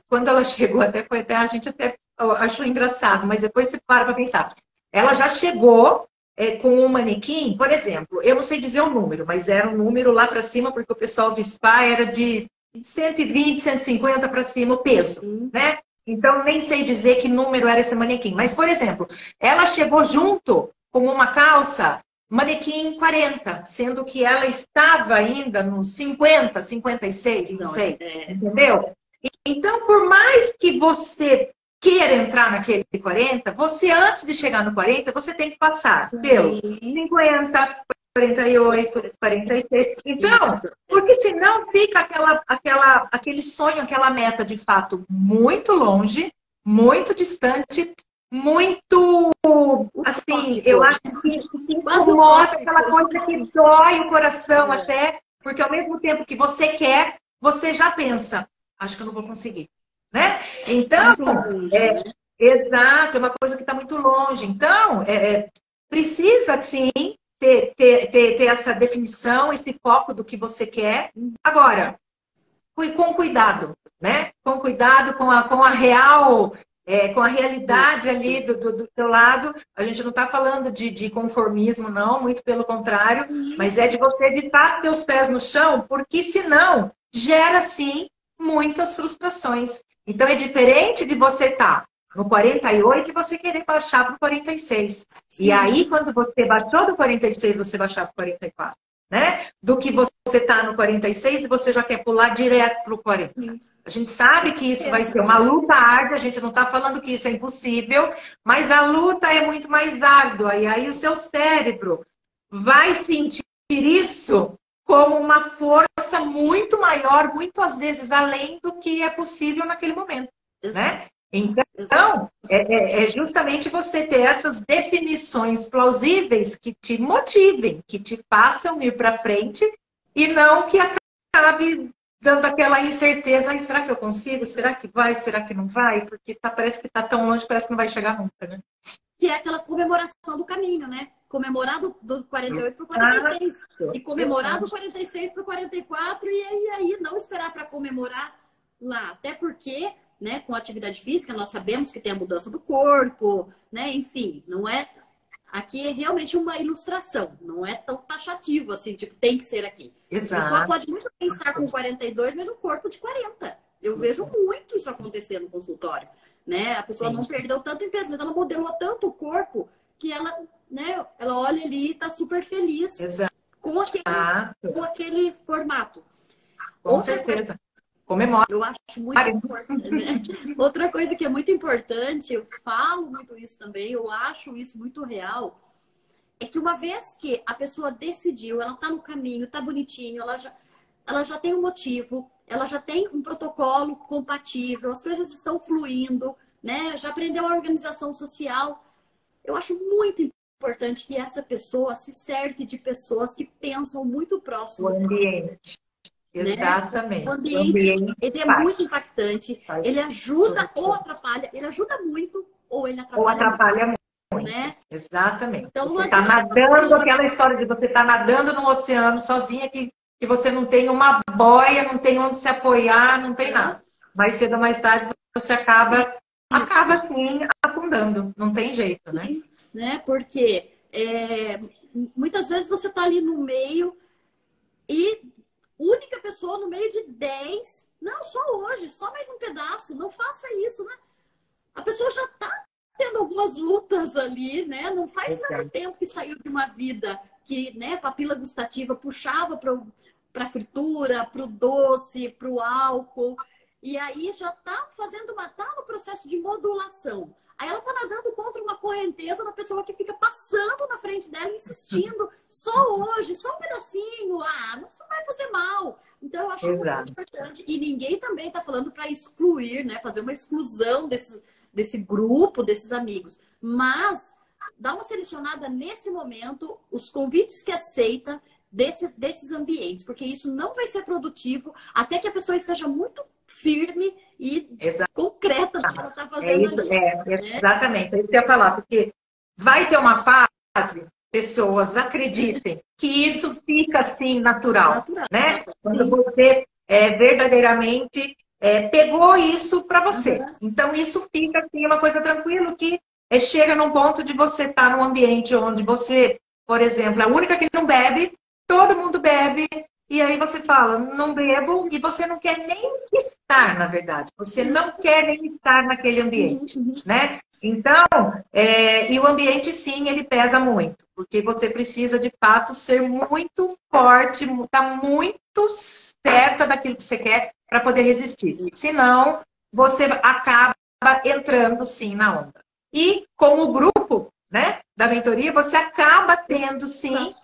[SPEAKER 2] quando ela chegou, a gente até achou engraçado, mas depois você para pensar. Ela já chegou com um manequim, por exemplo, eu não sei dizer o número, mas era um número lá para cima, porque o pessoal do spa era de 120, 150 para cima o peso, né? Então, nem sei dizer que número era esse manequim. Mas, por exemplo, ela chegou junto com uma calça manequim 40, sendo que ela estava ainda nos 50, 56, não sei, entendeu? Então, por mais que você queira entrar naquele 40, você, antes de chegar no 40, você tem que passar pelo 50, 48, 46. Então, porque senão fica aquele sonho, aquela meta, de fato, muito longe, muito distante, muito, assim, eu acho que incomoda, aquela coisa que dói o coração até, porque ao mesmo tempo que você quer, você já pensa, acho que eu não vou conseguir, né? Então, exato, é uma coisa que está muito longe. Então, precisa, sim, ter essa definição, esse foco do que você quer. Agora, com cuidado, né? Com cuidado, com a real... com a realidade ali do teu lado. A gente não está falando de conformismo, não, muito pelo contrário, mas é de você, de fato, ter os pés no chão, porque senão gera, sim, muitas frustrações. Então, é diferente de você estar no 48 e você querer baixar para o 46. E aí, quando você baixou do 46, você baixar para o 44, né? Do que você está no 46 e você já quer pular direto para o 40. A gente sabe que isso vai ser uma luta árdua, a gente não está falando que isso é impossível, mas a luta é muito mais árdua. E aí o seu cérebro vai sentir isso como uma força muito maior, muitas vezes além do que é possível naquele momento, né? Então, é justamente você ter essas definições plausíveis que te motivem, que te façam ir para frente e não que acabe dando aquela incerteza, será que eu consigo? Será que vai? Será que não vai? Porque parece que está tão longe, parece que não vai chegar nunca, né?
[SPEAKER 1] Que é aquela comemoração do caminho, né? Comemorar do 48 para o 46. E comemorar do 46 para o 44 e aí não esperar para comemorar lá. Até porque, né, com a atividade física, nós sabemos que tem a mudança do corpo, né? Enfim, não é... Aqui é realmente uma ilustração, não é tão taxativo assim, tipo, tem que ser aqui.
[SPEAKER 2] Exato.
[SPEAKER 1] A pessoa pode muito bem estar com 42, mas um corpo de 40. Eu vejo muito isso acontecer no consultório, né? A pessoa não perdeu tanto em peso, mas ela modelou tanto o corpo que ela, né, ela olha ali e tá super feliz com aquele formato.
[SPEAKER 2] Com certeza. Comemora.
[SPEAKER 1] Eu acho muito importante, né? Outra coisa que é muito importante, eu falo muito isso também, eu acho isso muito real, é que uma vez que a pessoa decidiu, ela tá no caminho, tá bonitinho, ela já tem um motivo, ela já tem um protocolo compatível, as coisas estão fluindo, né? Já aprendeu a organização social. Eu acho muito importante que essa pessoa se cerque de pessoas que pensam muito próximo.
[SPEAKER 2] O ambiente. Exatamente.
[SPEAKER 1] O ambiente, ele é muito impactante, ele ajuda ou atrapalha, ele ajuda muito ou ele atrapalha,
[SPEAKER 2] ou atrapalha muito.
[SPEAKER 1] Né?
[SPEAKER 2] Exatamente.
[SPEAKER 1] Então,
[SPEAKER 2] você está nadando, aquela história de você estar nadando no oceano sozinha, que você não tem uma boia, não tem onde se apoiar, não tem nada. Mais cedo ou mais tarde você acaba assim, afundando. Não tem jeito, né?
[SPEAKER 1] Sim, né? Porque muitas vezes você está ali no meio e única pessoa no meio de 10. Não, só hoje, só mais um pedaço. Não faça isso, né? A pessoa já está tendo algumas lutas ali, né? Não faz tanto tempo que saiu de uma vida que, né, papila gustativa puxava para a fritura, para o doce, para o álcool. E aí já está tá no processo de modulação. Aí ela está nadando contra uma correnteza da pessoa que fica passando na frente dela, insistindo, só hoje, só um pedacinho, não vai fazer mal. Então eu acho muito importante. E ninguém também está falando para excluir, né? Fazer uma exclusão desse grupo, desses amigos. Mas dá uma selecionada nesse momento, os convites que aceita desses ambientes, porque isso não vai ser produtivo até que a pessoa esteja muito firme e concreta no que ela está fazendo ali.
[SPEAKER 2] Exatamente, é isso que eu ia falar, porque vai ter uma fase, pessoas, acreditem, que isso fica assim natural. Né? Quando você verdadeiramente pegou isso para você. Então, isso fica assim, uma coisa tranquila, que chega num ponto de você estar num ambiente onde você, por exemplo, é a única que não bebe, todo mundo bebe, e aí você fala, não bebo, e você não quer nem estar, na verdade. Você não quer nem estar naquele ambiente, né? Então, e o ambiente, sim, ele pesa muito, porque você precisa, de fato, ser muito forte, estar muito certa daquilo que você quer para poder resistir. Senão, você acaba entrando, sim, na onda. E com o grupo, né, da mentoria, você acaba tendo, sim,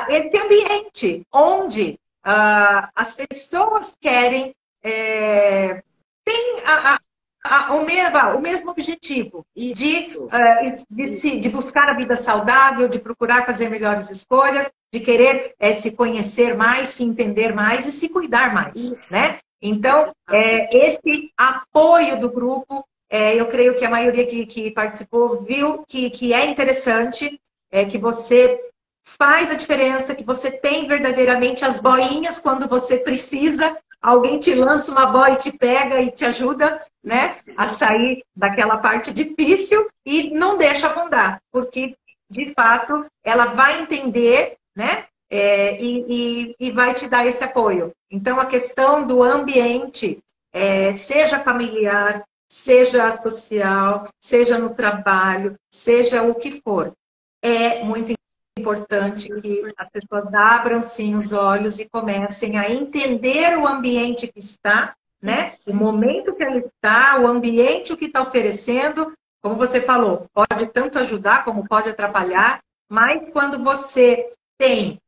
[SPEAKER 2] esse ambiente onde as pessoas querem, têm o mesmo objetivo de buscar a vida saudável, de procurar fazer melhores escolhas, de querer se conhecer mais, se entender mais e se cuidar mais, né? Então, esse apoio do grupo, eu creio que a maioria que participou viu que é interessante, que você faz a diferença, que você tem verdadeiramente as boinhas quando você precisa. Alguém te lança uma boia e te pega e te ajuda, né, a sair daquela parte difícil e não deixa afundar, porque, de fato, ela vai entender, né, e vai te dar esse apoio. Então, a questão do ambiente, seja familiar, seja social, seja no trabalho, seja o que for, é muito importante que as pessoas abram, sim, os olhos e comecem a entender o ambiente que está, né? O momento que ela está, o ambiente, o que está oferecendo. Como você falou, pode tanto ajudar como pode atrapalhar, mas quando você tem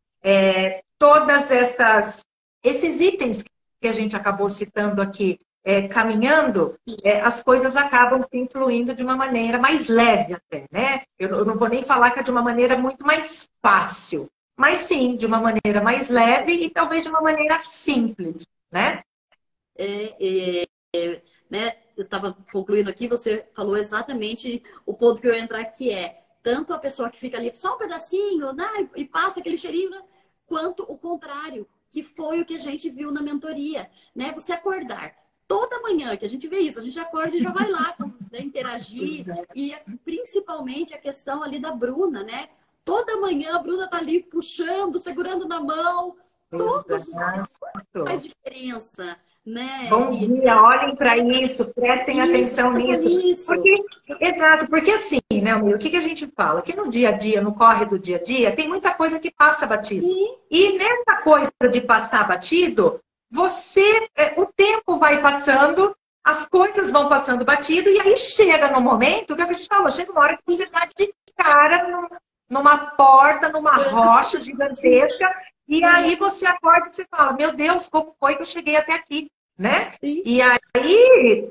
[SPEAKER 2] todas esses itens que a gente acabou citando aqui, caminhando, as coisas acabam se influindo de uma maneira mais leve até, né? Eu não vou nem falar que é de uma maneira muito mais fácil, mas sim, de uma maneira mais leve e talvez de uma maneira simples, né?
[SPEAKER 1] Né? Eu estava concluindo aqui, você falou exatamente o ponto que eu ia entrar, que tanto a pessoa que fica ali só um pedacinho, né, e passa aquele cheirinho, né, quanto o contrário, que foi o que a gente viu na mentoria, né? Você acordar toda manhã, que a gente vê isso, a gente acorda e já vai lá, né, interagir, e principalmente a questão ali da Bruna, né? Toda manhã a Bruna tá ali puxando, segurando na mão, todos os dias faz diferença, né?
[SPEAKER 2] Bom dia, olhem para isso, prestem atenção nisso. Porque assim, né, o que a gente fala? Que no dia a dia, no corre do dia a dia, tem muita coisa que passa batido. E nessa coisa de passar batido, o tempo vai passando, as coisas vão passando batido, e aí chega no momento, que é o que a gente falou, chega uma hora que você está de cara numa porta, numa rocha gigantesca, e aí você acorda e você fala, meu Deus, como foi que eu cheguei até aqui, né? E aí,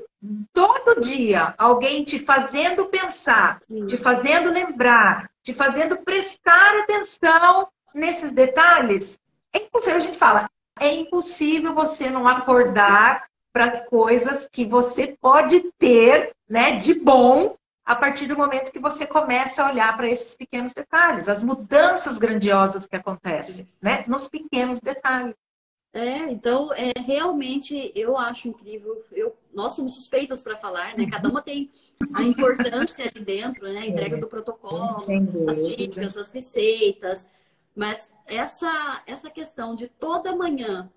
[SPEAKER 2] todo dia, alguém te fazendo pensar, te fazendo lembrar, te fazendo prestar atenção nesses detalhes, é impossível, a gente fala, é impossível você não acordar para as coisas que você pode ter, né, de bom a partir do momento que você começa a olhar para esses pequenos detalhes, as mudanças grandiosas que acontecem, né, nos pequenos detalhes.
[SPEAKER 1] Então, realmente eu acho incrível. Nós somos suspeitas para falar, né? Cada uma tem a importância ali dentro, né? A entrega do protocolo, as dicas, as receitas. Mas essa questão de toda manhã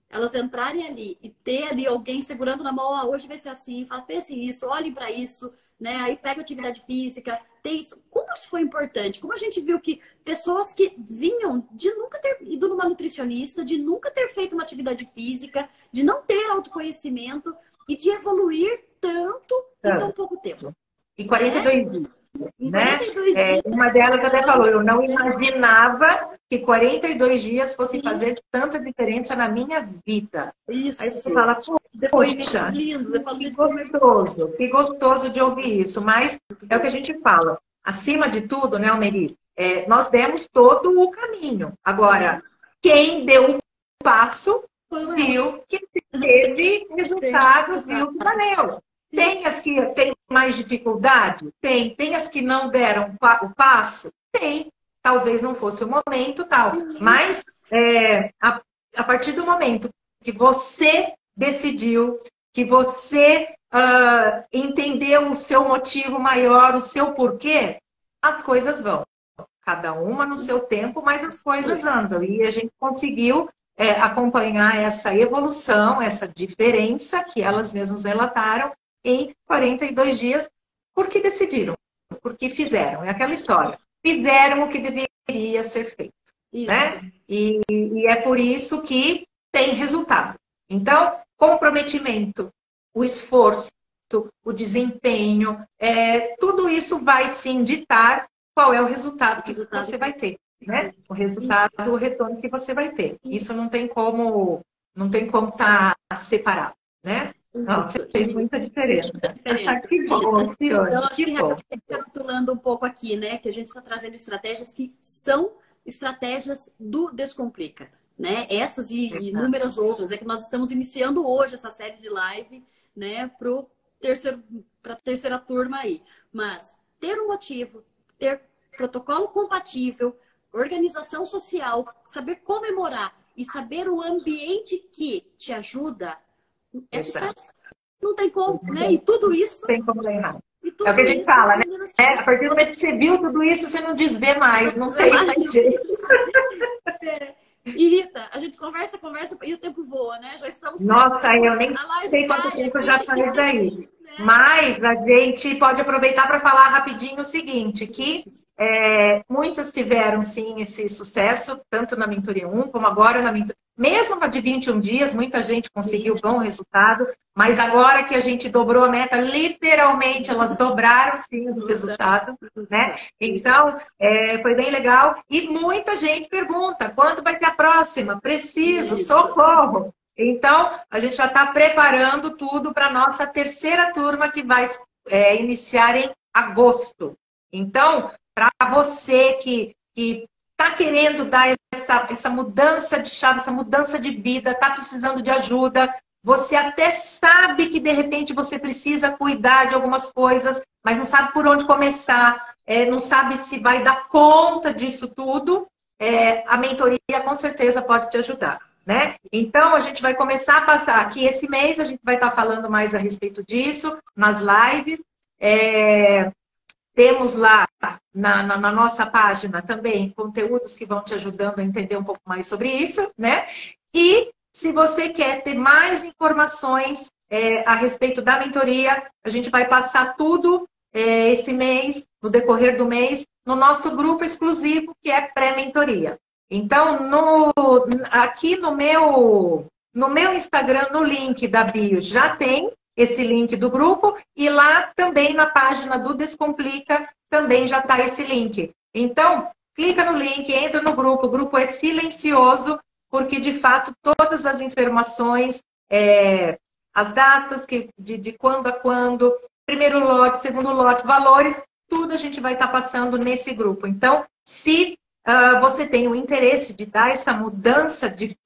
[SPEAKER 1] elas entrarem ali e ter ali alguém segurando na mão, hoje vai ser assim, pense isso, olhem para isso, né? Aí pega atividade física, tem isso. Como isso foi importante? Como a gente viu que pessoas que vinham de nunca ter ido numa nutricionista, de nunca ter feito uma atividade física, de não ter autoconhecimento e de evoluir tanto em tão pouco tempo.
[SPEAKER 2] E 42 dias. Né?
[SPEAKER 1] 42 dias.
[SPEAKER 2] Uma delas até falou, eu não imaginava que 42 dias fossem fazer tanta diferença na minha vida.
[SPEAKER 1] Isso.
[SPEAKER 2] Aí você fala, poxa, que gostoso de ouvir isso. Mas é o que a gente fala. Acima de tudo, né, Almeri? Nós demos todo o caminho. Agora, quem deu o passo viu que teve resultado, viu que valeu. Tem as que têm mais dificuldade? Tem. Tem as que não deram o passo? Tem. Talvez não fosse o momento, tal. Mas a partir do momento que você decidiu, que você entendeu o seu motivo maior, o seu porquê, as coisas vão. Cada uma no seu tempo, mas as coisas andam. E a gente conseguiu acompanhar essa evolução, essa diferença que elas mesmas relataram em 42 dias, porque decidiram, porque fizeram. É aquela história. Fizeram o que deveria ser feito. Né? E é por isso que tem resultado. Então, comprometimento, o esforço, o desempenho, tudo isso vai sim ditar qual é o resultado que você vai ter. Né? O resultado, o retorno que você vai ter. Isso não tem como estar separado. Né? Nossa, fez muita diferença. Que bom, senhor.
[SPEAKER 1] Então, acho que recapitulando um pouco aqui, né? Que a gente está trazendo estratégias que são estratégias do Descomplica, né? Essas e inúmeras outras. É que nós estamos iniciando hoje essa série de live, né? Para a terceira turma aí. Mas ter um motivo, ter protocolo compatível, organização social, saber comemorar e saber o ambiente que te ajuda, é sucesso. Não tem como, né? E tudo isso...
[SPEAKER 2] Não tem como ganhar. É o que a gente fala, né? A partir do momento que você viu tudo isso, você não desvê mais. Não tem mais jeito.
[SPEAKER 1] E Rita, a gente conversa e o tempo voa, né? Já estamos...
[SPEAKER 2] Nossa, eu nem sei quanto tempo já faz aí. Né? Mas a gente pode aproveitar para falar rapidinho o seguinte, que muitas tiveram, sim, esse sucesso, tanto na mentoria 1 como agora na mentoria... Mesmo a de 21 dias, muita gente conseguiu bom resultado, mas agora que a gente dobrou a meta, literalmente elas dobraram, sim, os resultados, né? Então, foi bem legal. E muita gente pergunta, quando vai ter a próxima? Preciso, socorro! Então, a gente já está preparando tudo para a nossa terceira turma, que vai iniciar em agosto. Então, para você que está querendo dar essa mudança de chave, essa mudança de vida, está precisando de ajuda, você até sabe que de repente você precisa cuidar de algumas coisas, mas não sabe por onde começar, não sabe se vai dar conta disso tudo, a mentoria com certeza pode te ajudar. Né? Então, a gente vai começar a passar aqui esse mês, a gente vai estar falando mais a respeito disso, nas lives. Temos lá na nossa página também conteúdos que vão te ajudando a entender um pouco mais sobre isso, né? E se você quer ter mais informações a respeito da mentoria, a gente vai passar tudo esse mês, no decorrer do mês, no nosso grupo exclusivo, que é pré-mentoria. Então, aqui no meu Instagram, no link da bio, já tem esse link do grupo, e lá também na página do Descomplica também já está esse link. Então, clica no link, entra no grupo, o grupo é silencioso, porque de fato todas as informações, as datas de quando a quando, primeiro lote, segundo lote, valores, tudo a gente vai estar passando nesse grupo. Então, se você tem o interesse de dar essa mudança de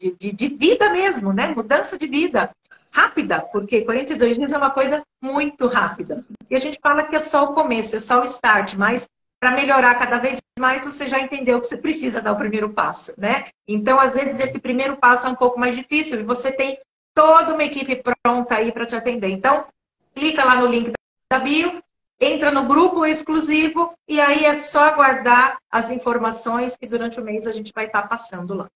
[SPEAKER 2] vida mesmo, né? Mudança de vida rápida, porque 42 dias é uma coisa muito rápida. E a gente fala que é só o começo, é só o start, mas para melhorar cada vez mais, você já entendeu que você precisa dar o primeiro passo, né? Então, às vezes, esse primeiro passo é um pouco mais difícil e você tem toda uma equipe pronta aí para te atender. Então, clica lá no link da bio, entra no grupo exclusivo e aí é só aguardar as informações que durante o mês a gente vai estar passando lá.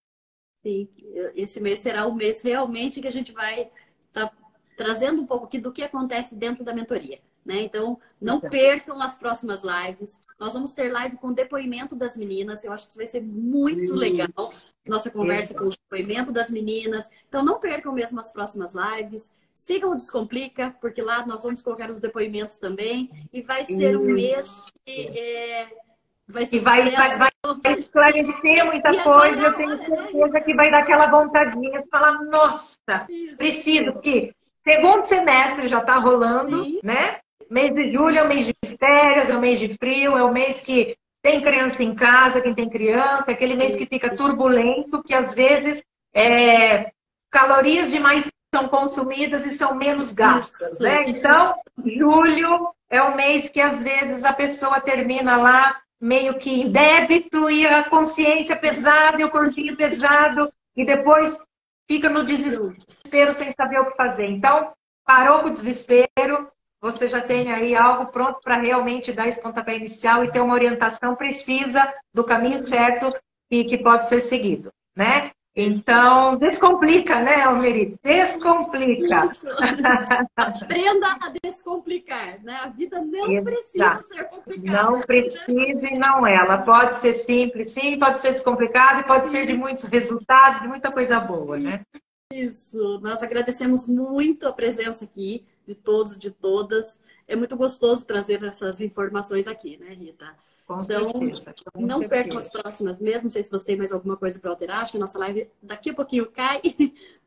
[SPEAKER 1] Sim, esse mês será o mês realmente que a gente vai estar trazendo um pouco aqui do que acontece dentro da mentoria, né? Então, não percam as próximas lives. Nós vamos ter live com depoimento das meninas. Eu acho que isso vai ser muito legal. Nossa conversa com o depoimento das meninas. Então, não percam mesmo as próximas lives. Sigam o Descomplica, porque lá nós vamos colocar os depoimentos também. E vai ser um mês que vai ser
[SPEAKER 2] vai esclarecer muita coisa. Eu tenho certeza que vai dar aquela vontadinha de falar, nossa, preciso, porque segundo semestre já está rolando, né? Mês de julho é o mês de férias, é o mês de frio, é o mês que tem criança em casa, quem tem criança, é aquele mês que fica turbulento, que às vezes calorias demais são consumidas e são menos gastas, né? Então, julho é o mês que às vezes a pessoa termina lá meio que em débito e a consciência pesada e o corpinho pesado e depois fica no desespero sem saber o que fazer. Então, parou com o desespero, você já tem aí algo pronto para realmente dar esse pontapé inicial e ter uma orientação precisa do caminho certo e que pode ser seguido, né? Então, descomplica, né, Almeri? Descomplica.
[SPEAKER 1] Isso. Aprenda a descomplicar, né? A vida não precisa ser complicada.
[SPEAKER 2] Não precisa e não é. Ela pode ser simples, sim, pode ser descomplicada e pode ser de muitos resultados, de muita coisa boa, né?
[SPEAKER 1] Isso. Nós agradecemos muito a presença aqui de todos, de todas. É muito gostoso trazer essas informações aqui, né, Rita?
[SPEAKER 2] Com
[SPEAKER 1] então,
[SPEAKER 2] certeza,
[SPEAKER 1] não percam as próximas mesmo. Não sei se você tem mais alguma coisa para alterar. Acho que a nossa live daqui a pouquinho cai.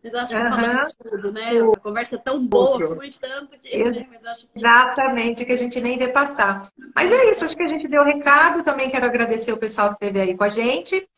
[SPEAKER 1] Mas acho que falamos tudo, né? A conversa é tão boa, flui tanto que... Né? Mas acho que...
[SPEAKER 2] Exatamente, que a gente nem vê passar. Mas é isso, acho que a gente deu o recado. Também quero agradecer o pessoal que esteve aí com a gente.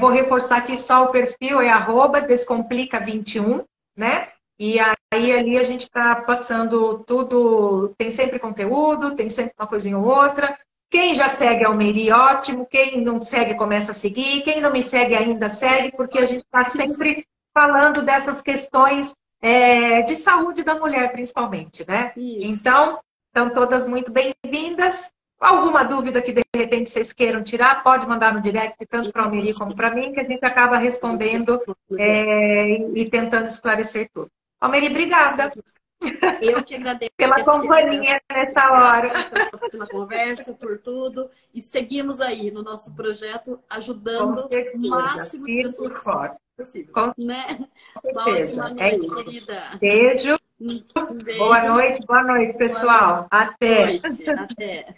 [SPEAKER 2] Vou reforçar aqui só o perfil, é @descomplica21, né? E aí ali a gente está passando tudo, tem sempre conteúdo, tem sempre uma coisinha ou outra. Quem já segue a Almeri, ótimo. Quem não segue, começa a seguir. Quem não me segue ainda, segue, porque a gente está sempre falando dessas questões de saúde da mulher, principalmente, né? Isso. Então, estão todas muito bem-vindas. Alguma dúvida que, de repente, vocês queiram tirar, pode mandar no direct, tanto para a Almeri como para mim, que a gente acaba respondendo e tentando esclarecer tudo. Almeri, obrigada.
[SPEAKER 1] Eu que agradeço.
[SPEAKER 2] Pela companhia nessa hora.
[SPEAKER 1] Pela conversa, por tudo. E seguimos aí no nosso projeto, ajudando o máximo de pessoas possível. Né? Uma ótima noite, querida.
[SPEAKER 2] Beijo.
[SPEAKER 1] Beijo.
[SPEAKER 2] Boa noite, pessoal. Até.
[SPEAKER 1] Boa noite. Até.